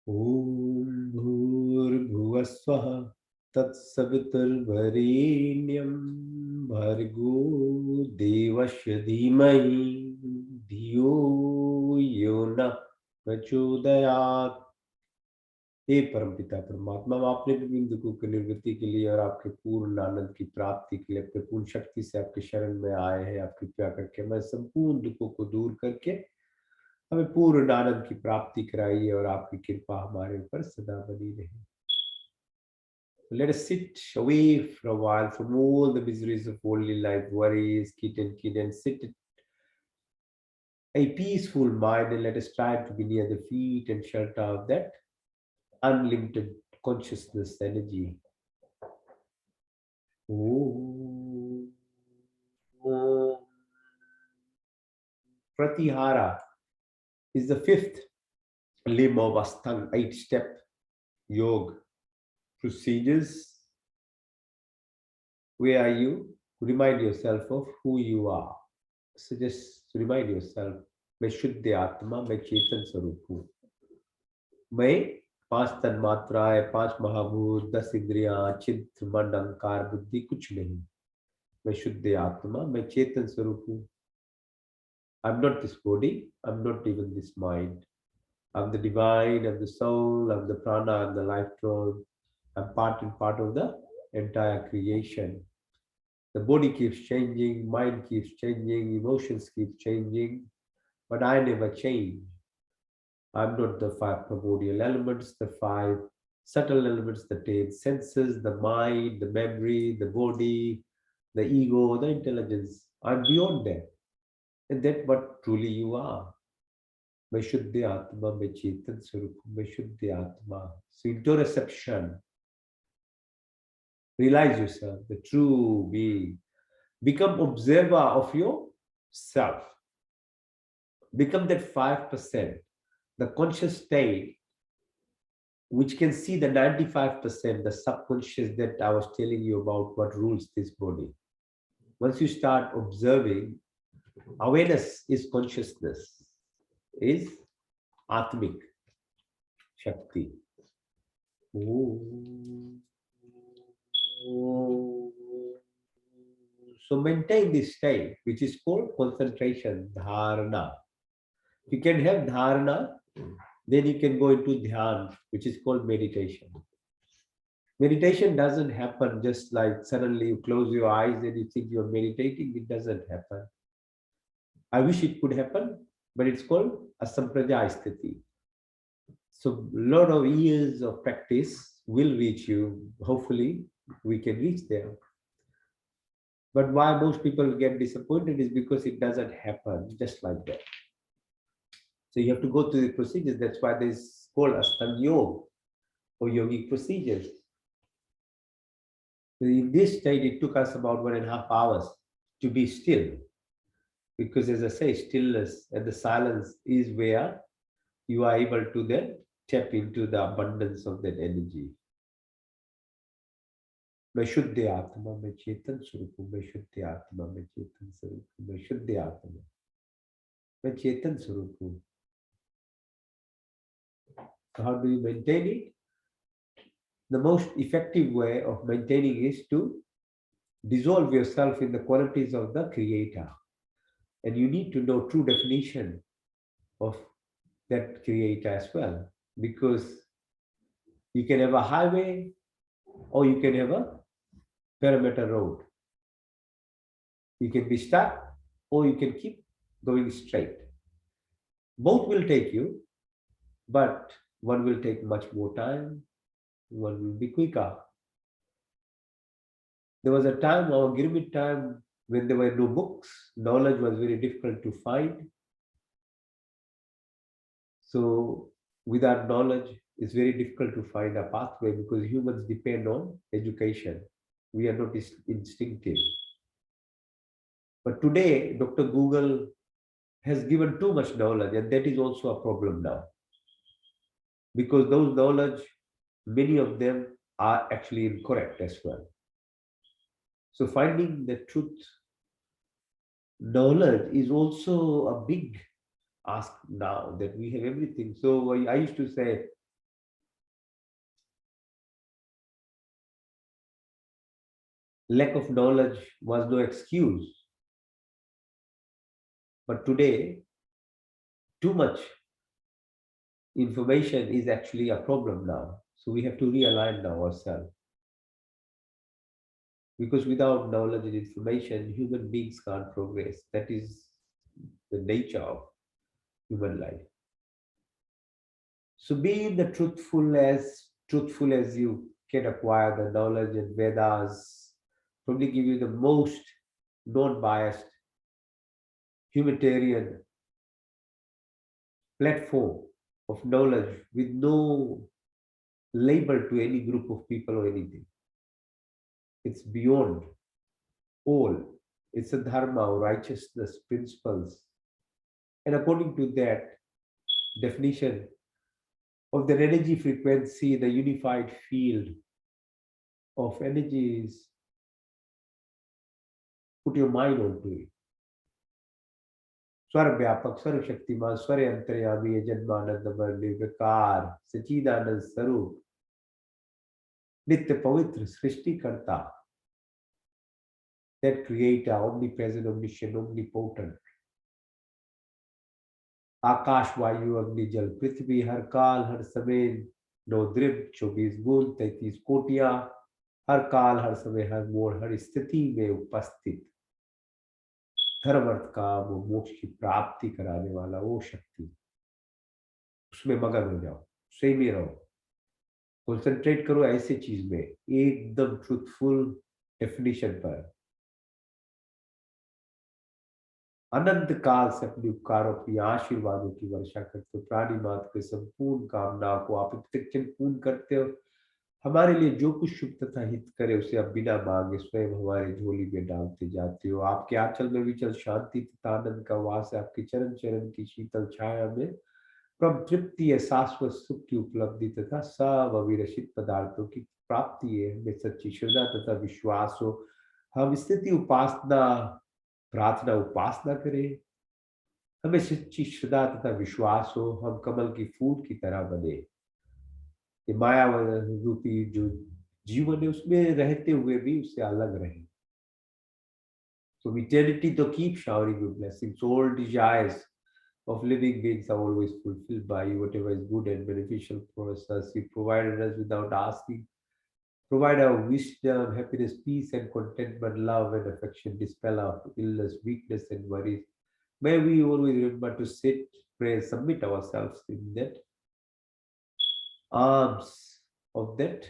Om Bhurbhuvasvaha Tatsaviturvarenyam Bhargo Devasya Dhimahi Dhiyo Yona Prachodayat। हे परमपिता परमात्मा, आपने विभिन्न दुखों की निवृत्ति के लिए और आपके पूर्ण आनंद की प्राप्ति के लिए अपने पूर्ण शक्ति से आपके शरण में आए हैं। आप कृपया करके मैं संपूर्ण दुखों को दूर करके हमें पूर्ण आनंद की प्राप्ति कराइए और आपकी कृपा हमारे ऊपर सदा बनी रहे। Let us sit away for a while from all the miseries of worldly life, worries, kid, and sit a peaceful mind, and let us try to be near the feet and shelter of that unlimited consciousness energy. Om. Om. Pratihara is the fifth limb of Ashtanga, 8-step yoga procedures. Where are you? Remind yourself of who you are. So just remind yourself, मैं शुद्ध आत्मा, मैं चेतन स्वरूप हूँ. मैं 5 तन्मात्राएं, 5 महाभूत, 10 इंद्रियां, चित्त, मन, अहंकार, बुद्धि कुछ नहीं. मैं शुद्ध आत्मा, मैं चेतन स्वरूप हूँ. I'm not this body, I'm not even this mind. I'm the divine, I'm the soul, I'm the prana, I'm the life force. I'm part and part of the entire creation. The body keeps changing, mind keeps changing, emotions keep changing, but I never change. I'm not the 5 primordial elements, the 5 subtle elements, the 10 senses, the mind, the memory, the body, the ego, the intelligence. I'm beyond that. And that's what truly you are. मैं शुद्ध आत्मा, मैं चेतन स्वरूप, मैं शुद्ध आत्मा. So interoception, realize yourself, the true being. Become observer of yourself. Become that 5%, the conscious state, which can see the 95%, the subconscious that I was telling you about, what rules this body. Once you start observing, awareness is consciousness, is Atmic Shakti. Ooh. So maintain this state, which is called concentration, dharana. You can have dharana, then you can go into dhyan, which is called meditation. Meditation doesn't happen just like suddenly you close your eyes and you think you're meditating. It doesn't happen. I wish it could happen, but it's called asamprajaya sthiti. So a lot of years of practice will reach you. Hopefully, we can reach there. But why most people get disappointed is because it doesn't happen just like that. So you have to go through the procedures. That's why this called Ashtanga Yoga or yogic procedures. In this state, it took us about 1.5 hours to be still. Because as I say, stillness and the silence is where you are able to then tap into the abundance of that energy. मैं शुद्ध आत्मा में चेतन स्वरूप हूँ, मैं शुद्ध आत्मा में चेतन स्वरूप हूँ, मैं शुद्ध आत्मा मैं चेतन स्वरूप हूँ. So how do you maintain it? The most effective way of maintaining is to dissolve yourself in the qualities of the creator. And you need to know true definition of that creator as well. Because you can have a highway or you can have a perimeter road. You can be stuck or you can keep going straight. Both will take you, but one will take much more time, one will be quicker. There was a time, our Gurmit time, when there were no books, knowledge was very difficult to find. So without knowledge, it's very difficult to find a pathway because humans depend on education. We are not instinctive. But today, Dr. Google has given too much knowledge, and that is also a problem now. Because those knowledge, many of them are actually incorrect as well. So finding the truth knowledge is also a big ask now that we have everything. So I used to say, lack of knowledge was no excuse. But today, too much information is actually a problem now. So we have to realign now ourselves. Because without knowledge and information, human beings can't progress. That is the nature of human life. So be the truthful as you can acquire the knowledge and Vedas probably give you the most non-biased humanitarian platform of knowledge with no label to any group of people or anything. It's beyond all. It's a dharma or righteousness principles. And according to that definition of the energy frequency, the unified field of energies, put your mind onto it. स्वर व्यापक सर्व शक्तिमान स्वर अंतर्यामी जन्मानंदमय निर्विकार सच्चिदानंद स्वरूप नित्य पवित्र सृष्टिकर्ता that creator omnipresent omniscient omnipotent आकाश वायु अग्नि जल पृथ्वी हर काल हर समय 9 द्रव्य 24 गुण 33 कोटियां हर काल हर समय हर मोड़ हर स्थिति में उपस्थित धर्म अर्थ का वो मोक्ष की प्राप्ति कराने वाला वो शक्ति, उसमें मगन हो जाओ, सही में रहो, कंसंट्रेट करो ऐसे चीज में एकदम ट्रूथफुल डेफिनेशन पर। अनंत काल से अपने उपकारों की आशीर्वादों की वर्षा करते हो, प्राणी मात्र के संपूर्ण कामनाओं को आप तक पूर्ण करते हो। हमारे लिए जो कुछ शुभ तथा हित करे उसे आप बिना मांगे स्वयं हमारे झोली में डालते जाते हो। आपके आंचल में विचल शांति तथा आनंद का वास है, आपके चरण चरण की शीतल छाया में परम तृप्ति है, शाश्वत सुख की उपलब्धि तथा सब अविरसित पदार्थों की प्राप्ति है। हमें सच्ची श्रद्धा तथा विश्वास हो, हम स्थिति उपासना प्रार्थना उपासना करें, हमें सच्ची श्रद्धा तथा विश्वास हो, हम कमल की फूल की तरह बने, ये माया रूपी जो जीवन है उसमें रहते हुए भी उससे अलग रहे। So eternity to keep showering your blessings. All desires of living beings are always fulfilled by you. Whatever is good and beneficial for us, you provided us without asking. Provide our wisdom, happiness, peace, and contentment, love and affection, dispel our illness, weakness, and worries. May we always remember to sit, pray, submit ourselves in that arms of that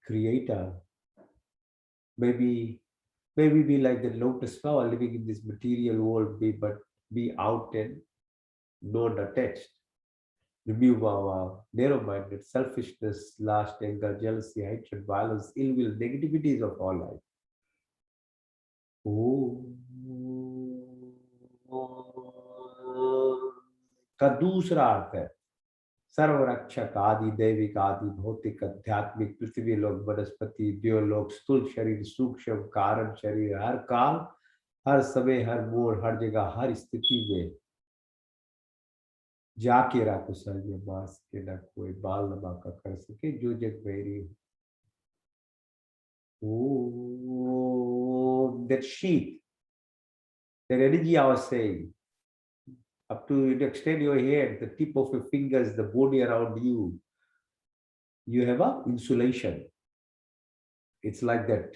creator. Maybe we be like the lotus flower living in this material world, but be out and non-attached. Remove our narrow-minded selfishness, lust, anger, jealousy, hatred, violence, ill will, negativities of our life. का दूसरा अर्थ है सर्वरक्षक आदि दैविक आदि भौतिक आध्यात्मिक पृथ्वी लोक वनस्पति द्योलोक स्थूल शरीर सूक्ष्म कारण शरीर हर काल हर समय हर मोड़ हर जगह हर स्थिति में जाके राखो सर्व मास के न कोई बाल नमा का कर सके जो जग मेरी that sheath, that energy I was saying, up to you extend your hand, the tip of your fingers, the body around you, you have a insulation. It's like that,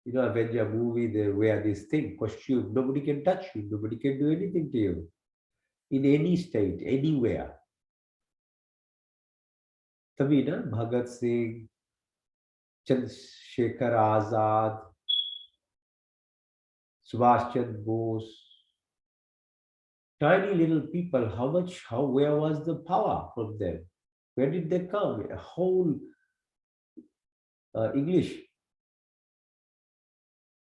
you know, Avenger movie, they wear this thing, costume, nobody can touch you, nobody can do anything to you, in any state, anywhere. तभी ना Bhagat Singh, Chandrashekhar Azad, Subhash Chandra Bose, tiny little people, where was the power from them? Where did they come? A whole English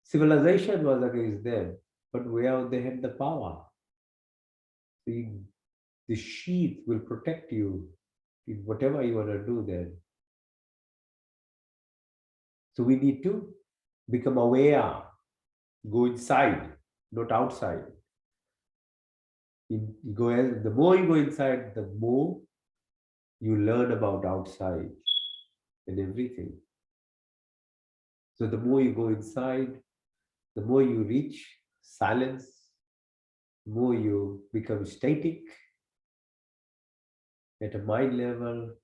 civilization was against them, but where they had the power? The sheath will protect you in whatever you want to do then. So we need to become aware, go inside, not outside. The more you go inside, the more you learn about outside and everything. So the more you go inside, the more you reach silence, the more you become static at a mind level,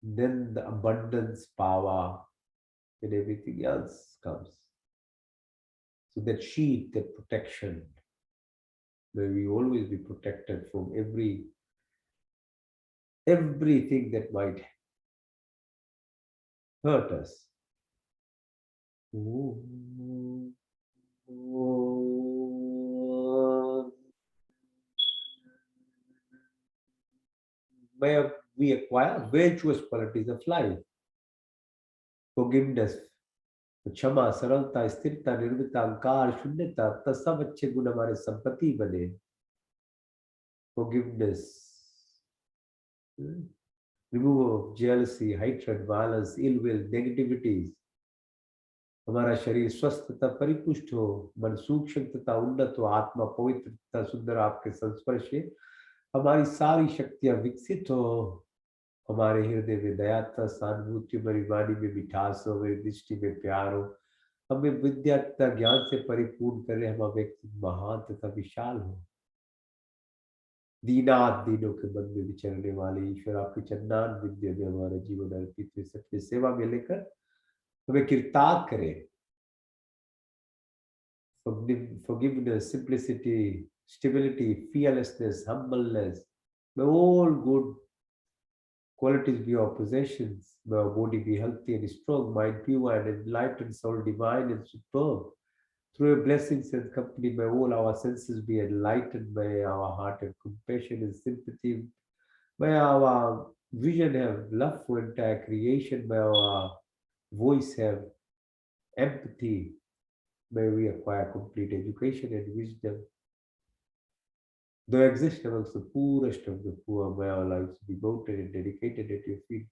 then the abundance, power, and everything else comes. So that sheath, that protection, may we always be protected from everything that might hurt us. Om. Where we acquire virtuous qualities of life, forgiveness, क्षमा, सरलता, स्थिरता, निर्भीकता, अहंकार, शून्यता, तो सब अच्छे गुण हमारे संपत्ति बने. Forgiveness, remove of jealousy, hatred, violence, ill will, negativities. हमारा शरीर स्वस्थ तथा परिपुष्ट हो, मन सूक्ष्म तथा उन्नत हो, आत्मा पवित्र तथा सुंदर आपके संस्पर्श से हमारी सारी शक्तियां विकसित हो, हमारे हृदय में दया तथा सहानुभूति, हमारी वाणी में मिठास हो, हमारी दृष्टि में प्यार हो, हमें विद्या तथा ज्ञान से परिपूर्ण करे, हमारा व्यक्ति महान तथा विशाल हो. दीनात दीनों के मन में विचरने वाले ईश्वर, आपके चन्नान विद्या में हमारा जीवन अर्पित हुए, सबकी सेवा में लेकर हमें कृतार्थ करें. Forgiveness, simplicity, stability, fearlessness, humbleness, may all good qualities be our possessions. May our body be healthy and strong, mind pure and enlightened, soul divine and superb. Through your blessings and company, may all our senses be enlightened. May our heart have compassion and sympathy. May our vision have love for entire creation. May our voice have empathy. May we acquire complete education and wisdom. Though exist amongst the poorest of the poor, may our lives be devoted and dedicated at your feet.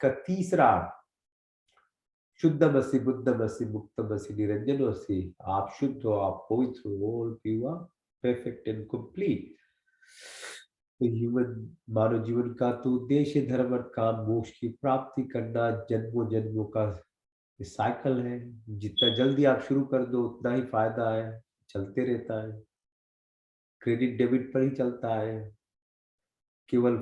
का तीसरा, शुद्धमसि बुद्धमसि मुक्तमसि निरंजनमसि. आप शुद्ध हो, आप पवित्र हो, all pure, perfect and complete. तो मानव जीवन का तो उद्देश्य धर्म और काम मोक्ष की प्राप्ति करना जन्मों जन्मों का साइकिल है. जितना जल्दी आप शुरू कर दो उतना ही फायदा है, चलते रहता है, क्रेडिट डेबिट पर ही चलता है. केवल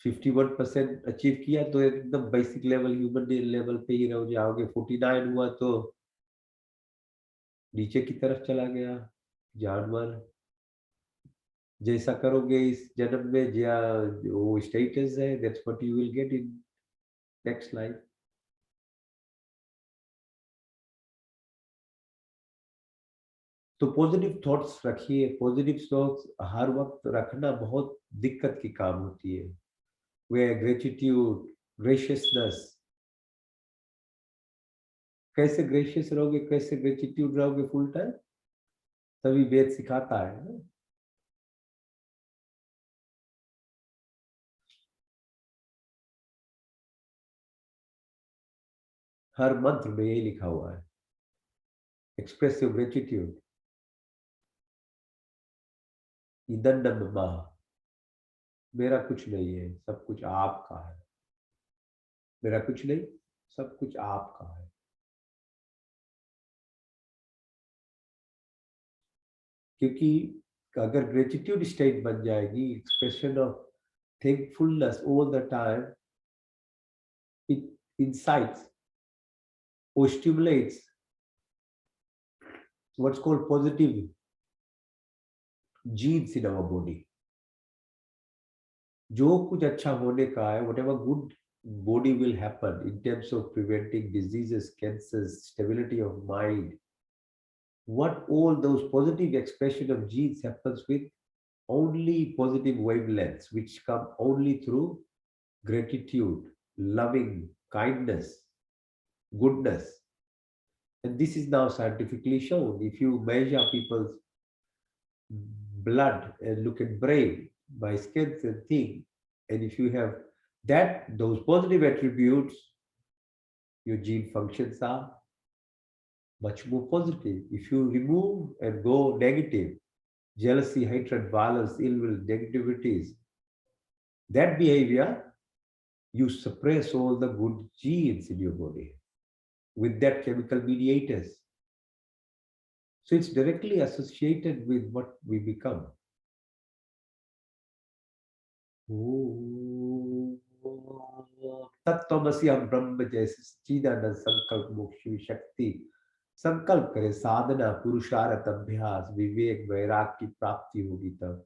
51% अचीव किया तो एकदम बेसिक लेवल ह्यूमन लेवल पे ही रह जाओगे. 49 हुआ तो नीचे की तरफ चला गया. जानवर जैसा करोगे इस जन्म में, वो स्टेटस है, that's what you will get in next life. तो पॉजिटिव थॉट्स रखिए. पॉजिटिव थॉट्स हर वक्त रखना बहुत दिक्कत की काम होती है. वे ग्रेटिट्यूड, ग्रेशियसनेस. कैसे ग्रेशियस रहोगे, कैसे ग्रेटिट्यूड रहोगे फुल टाइम, तभी वेद सिखाता है ना. हर मंत्र में यही लिखा हुआ है, एक्सप्रेस योर ग्रेटिट्यूड. इदन्नम्मा, मेरा कुछ नहीं है, सब कुछ आपका है. मेरा कुछ नहीं, सब कुछ आपका है. क्योंकि अगर ग्रेटिट्यूड स्टेट बन जाएगी, expression of thankfulness all the time, it incites or stimulates what's called positive genes in our body. जो कुछ अच्छा होने का है, whatever good body will happen in terms of preventing diseases, cancers, stability of mind, what all those positive expression of genes happens with only positive wavelengths which come only through gratitude, loving kindness, goodness. And this is now scientifically shown. If you measure people's blood and look at brain by scans and things, and if you have those positive attributes, your gene functions are much more positive. If you remove and go negative, jealousy, hatred, violence, ill will, negativities, that behavior, you suppress all the good genes in your body with that chemical mediators. So it's directly associated with what we become. तत्त्वमसि हम ब्रह्म जैसे सच्चिदानंद संकल्प मोक्ष शक्ति संकल्प करें, साधना, पुरुषार्थ, अभ्यास, विवेक, वैराग की प्राप्ति होगी तब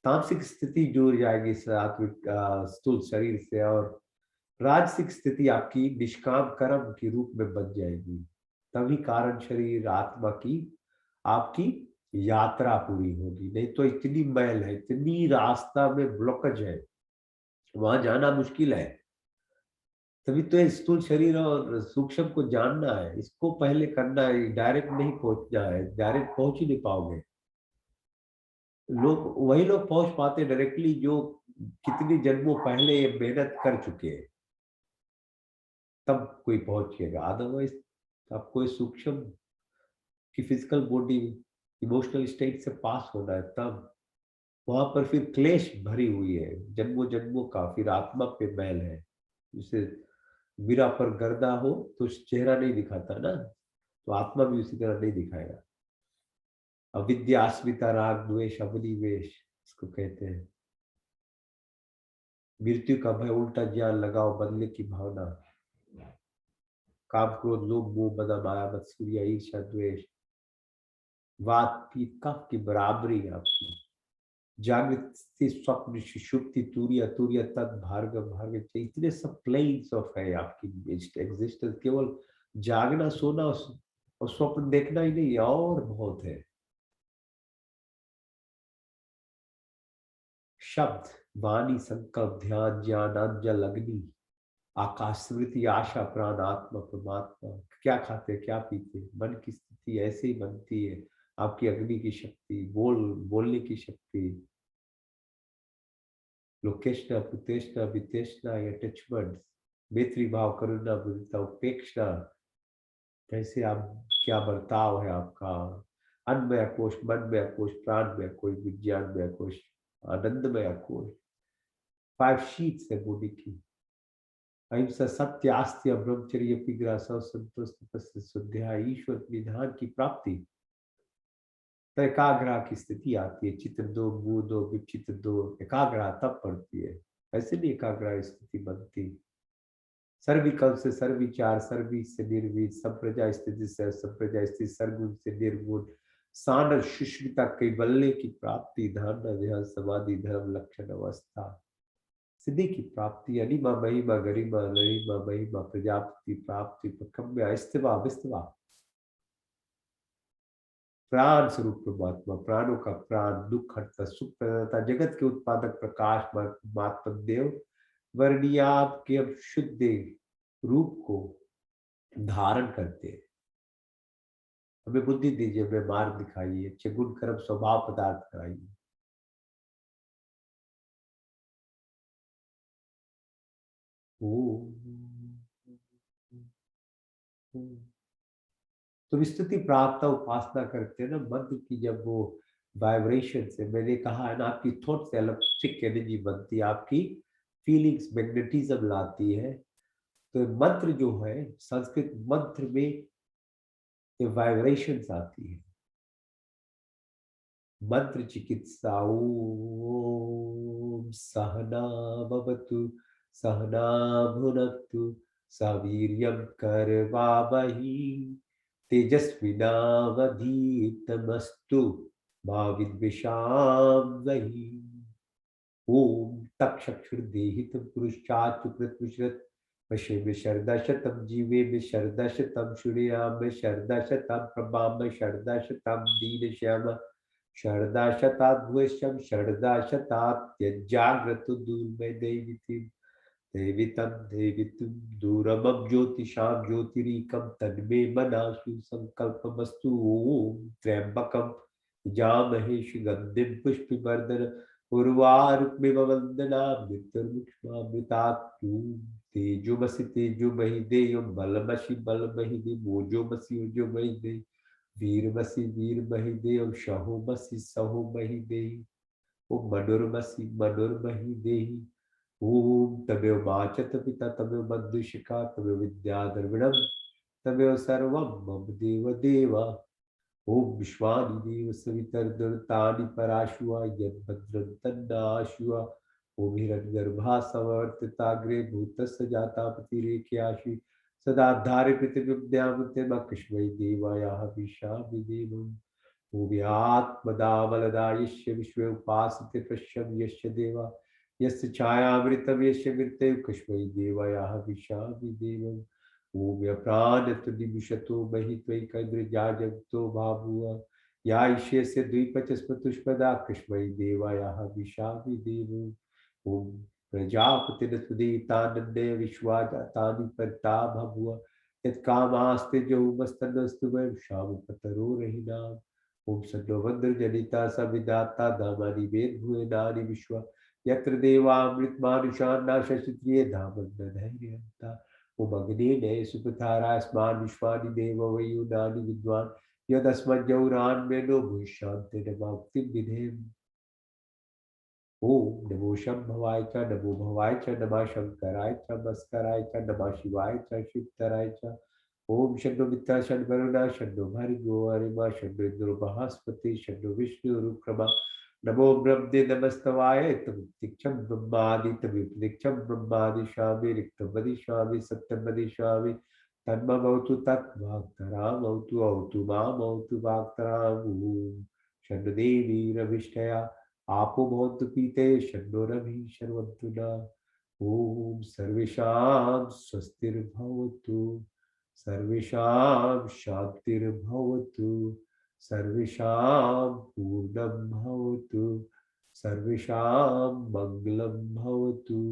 तामसिक स्थिति जुड़ जाएगी सात्विक स्थूल शरीर से, और राजसिक स्थिति आपकी निष्काम कर्म के रूप में बन जाएगी। तभी कारण शरीर आत्मा की आपकी यात्रा पूरी होगी। नहीं तो इतनी मैल है, इतनी रास्ता में ब्लॉकेज है, वहां जाना मुश्किल है। तभी तो ये स्थूल शरीर और सूक्ष्म को जानना है, इसको पहले करना है। डायरेक्ट नहीं पहुंचना है, डायरेक्ट पहुंच ही नहीं पाओगे। लोग वही लोग पहुंच पाते डायरेक्टली जो कितनी जन्मों पहले ये मेहनत कर चुके हैं, तब कोई पहुंचेगा। अदरवाइज आपको ये सूक्ष्म की फिजिकल बॉडी इमोशनल स्टेट से पास होना है, तब वहां पर फिर क्लेश भरी हुई है जन्मों जन्मों का, फिर आत्मा पे मैल है। जैसे मीरा पर गर्दा हो तो चेहरा नहीं दिखाता ना, तो आत्मा भी उसी तरह नहीं दिखाएगा। अविद्या, अस्मिता, राग, द्वेष, अभिनिवेश इसको कहते हैं। मृत्यु का भय, उल्टा ज्ञान लगाओ, बदले की भावना, काम, क्रोध, लोभ, मोह, मद, माया, मत्सर्य, ईर्ष्या, द्वेष, वात, पीत, कफ की बराबरी है आपकी। जागृति, स्वप्न, सुषुप्ति, तुर्य, अतुर्य, तत्, भार्गव, भार्गव, इतने सब प्लेन्स ऑफ है आपकी एग्जिस्टेंस। केवल जागना, सोना और स्वप्न देखना ही नहीं, और बहुत है। शब्द, वाणी, संकल्प, ध्यान, ज्ञान, अंजल, अग्नि, आकाश, स्मृति, आशा, प्राण, आत्मा, परमात्मा। क्या खाते, क्या पीते, मन की स्थिति ऐसे ही बनती है। आपकी अग्नि की शक्ति, बोलने की शक्ति, लोकेशना, पुतेशना, वितेशना, अटैचमेंट, मैत्री भाव, करुणा, बुद्धता, उपेक्षा, कैसे आप, क्या बर्ताव है आपका, अन्नमय कोश, मनमय कोश, प्राणमय कोश, विज्ञानमय कोश, आनंदमय कोश। 5 शीट्स है बॉडी की। अहिंसा, सत्य, आस्त्य, ब्रह्मचर्य, पिग्रा, संतोष, तपस्या, स्वाध्याय, ईश्वर निधान की प्राप्ति, तो एकाग्रह की स्थिति आती है। चित्र दो, भू दो, विचित्र दो, एकाग्रह तब पड़ती है। ऐसे नहीं एकाग्रह स्थिति बनती। सर्विकल्प से सर्विचार, सर्वी से निर्वीर, संप्रजा स्थिति से संप्रजा स्थिति, सरगुण से निर्गुण, सानर सुष्मिता, कैवल्य की प्राप्ति, धारणा, ध्यान, समाधि, धर्म, लक्षण, अवस्था, सिद्धि की प्राप्ति, अनिमा, महिमा, गरिमा, लरिमा, महिमा, प्रजापति प्राप्ति, प्रकम्य, स्थिवा, विस्थिवा, प्राण स्वरूप परमात्मा, प्राणों का प्राण, दुख हरता, सुख प्रदाता, जगत के उत्पादक, प्रकाश परमात्मा देव, वर्णीय आपके अब शुद्ध रूप को धारण करते हैं। हमें बुद्धि दीजिए, हमें मार्ग दिखाइए, अच्छे गुण कर्म स्वभाव पदार्थ कराइए। तो स्तुति प्रार्थना उपासना करते हैं ना, मंत्र की जब वो वाइब्रेशन से, मैंने कहा है ना, आपकी थॉट से इलेक्ट्रिक एनर्जी बनती है, आपकी फीलिंग्स मैग्नेटिज्म लाती है। तो मंत्र जो है, संस्कृत मंत्र में वाइब्रेशंस आती है। मंत्र चिकित्सा, ओम सहना भवतु, सहना भुनक्तु, सवीर्यं करवावहि, तेजस्विनावधीतमस्तु मा विद्विषावहि। ओम तक्षक्षुर्देहितं पुरुषाच्युकृतविश्रत वशे में शरदा शतम, जीवे में शरदा शतम, सूर्याम में शरदा शतम, प्रभा में शरदा शतम, दीन श्याम शरदा शताद्वैश्यम, शरदा शतात्यजाग्रत दूर में देविति, देवितम देवितुम दूरमं ज्योतिषां ज्योतिरीकं, तन्मे मनाशु संकल्पमस्तु। ओम त्र्यंबकं यजामहे सुगंधिं पुष्टिवर्धन, उर्वारुकमिव वन्दना मृत्युर्मुक्षमामृतात्। तेजोमसि तेजोमहि देयं, बलमसि बलमहि दे, ओजोमसि ओजोमहि दे, वीरमसि वीरमहि देयं, सहोमसि सहोमहि देहि, ओम मनोर्मसि मनोर्महि देहि। ओम तमेव वाचत पिता, तमेव बन्धुशिखा, तमेव विद्या द्रविणम, तमेव सर्वं मम देव देवा। ओम विश्वानि देव सवितर्दुर्तानि पराशुआ, यद्भद्रं तन्नाशुआ। ओम हिरण्यगर्भा समवर्तिताग्रे, भूतस्य जाता पतिरेक्याशि, सदा धारि पृथिव्यामुत्तमकृष्मै देवायाः विशामि देवम् भूव्यात्मदावलदा यस्य विश्वे उपासते पश्यं यस्य देवा यस्य छायामृतं यस्य मृत्युकृष्मै देवायाः विशामि देवम् भूव्यप्राणतु निमिषतो महि त्वयि कैन्द्रजाजगतो भावुः या ईश्यस्य द्विपचस्पतुष्पदा कृष्मै देवायाः विशामि देवम् ॐ प्रजापतिरसुदेतानन्दय विश्वाजातानि परिता बभूव यत्कामास्ते जहुमस्तनस्तु वयं श्यामपतरो रहिनाम् ॐ सन्नो सविदाता धामानि वेद्भुवनानि विश्वा यत्र देवामृतमानुषान्ना शशित्रिये धामन्न धैर्यन्ता ॐ अग्नेय सुपथारा स्मान् विश्वानि देव वयुनानि विद्वान् यदस्मज्जौरान्मेनो भूष्यान्ते नमाक्तिं विधेम ओम नमो शंभवाय च नमो भवाय च नमः शंकराय च मस्कराय च नमः शिवाय च शिवतराय च ओम शन्नो मित्र शन्वरुणा शन्नो भर्गो अरिमा शन्नो इंद्रो बृहस्पति शन्नो विष्णु रुक्रमा नमो ब्रह्मणे नमस्तवाय तमतिक्षं ब्रह्मादि तमितिक्षं ब्रह्मादि शामि रिक्तं वदिष्यामि सत्यं वदिष्यामि तन्मभवतु तद्वाक्तराम् अवतु अवतु माम् अवतु वाक्तराम् ओम शन्नो देवी रविष्टया आपो भवन्तु पीते शन्नो रवि शर्वन्तु न ॐ सर्वेषां स्वस्तिर्भवतु सर्वेषां शान्तिर्भवतु सर्वेषां पूर्णं भवतु सर्वेषां मङ्गलं भवतु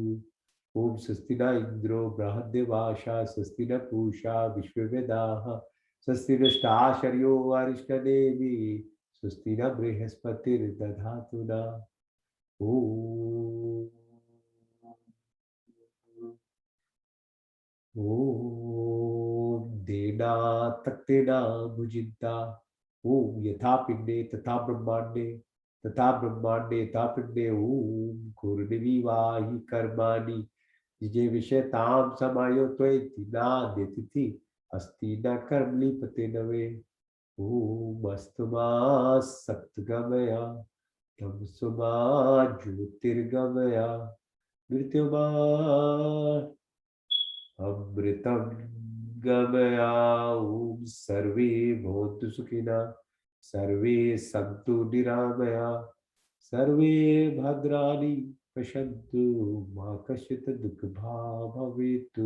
ॐ स्वस्ति न इन्द्रो बृहद्देवाशा स्वस्ति न पूषा विश्ववेदाः स्वस्ति नष्टाशर्यो अरिष्टनेमि स्वस्ति न बृहस्पतिर्दधातु न ॐ देना तक्तेना भुजिन्ता ॐ यथा पिण्डे तथा ब्रह्माण्डे तथा पिण्डे ॐ कुर्निविवाहि कर्माणि जिजे विषयतां समायो त्वयि नाद्यतिथि अस्ति न कर्म लिपते नवे ॐ अस्तु मा सत्गमया तमसु मा ज्योतिर्गमया मृत्युमा अमृतं गमया ॐ सर्वे भवन्तु सुखिनः सर्वे सन्तु निरामया सर्वे भद्राणि पश्यन्तु मा कश्चित् दुःखभाग् भवेत्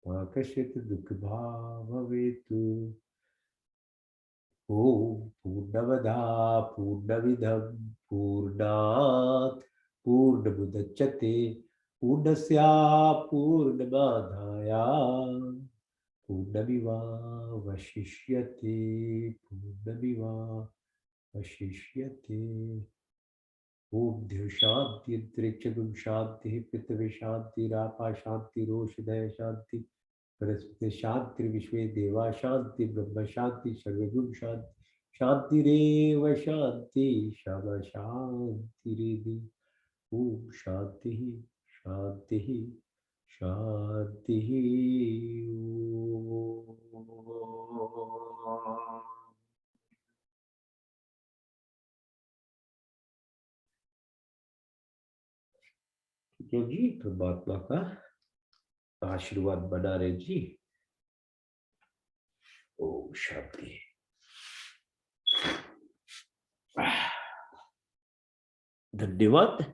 मा कश्चित् दुःखभाग् भवेत् ॐ पूर्णमदः पूर्णमिदं पूर्णात् पूर्णमुदच्यते पूर्णस्य पूर्णमादाय पूर्णमेवावशिष्यते पूर्णमेवावशिष्यते ॐ द्यौ शान्ति अन्तरिक्षं शान्तिः पृथिवी शान्तिरापः शान्तिरोषधयः शान्ति वनस्पति शान्तिर्विश्वे देवा शान्ति ब्रह्म शान्ति सर्वगुण शान्ति शान्तिरेव शान्ति क्षमा शान्तिरिति ॐ शान्तिः शान्तिः शान्तिः जी परमात्मा का आशीर्वाद बना रहे जी ओम शांति धन्यवाद।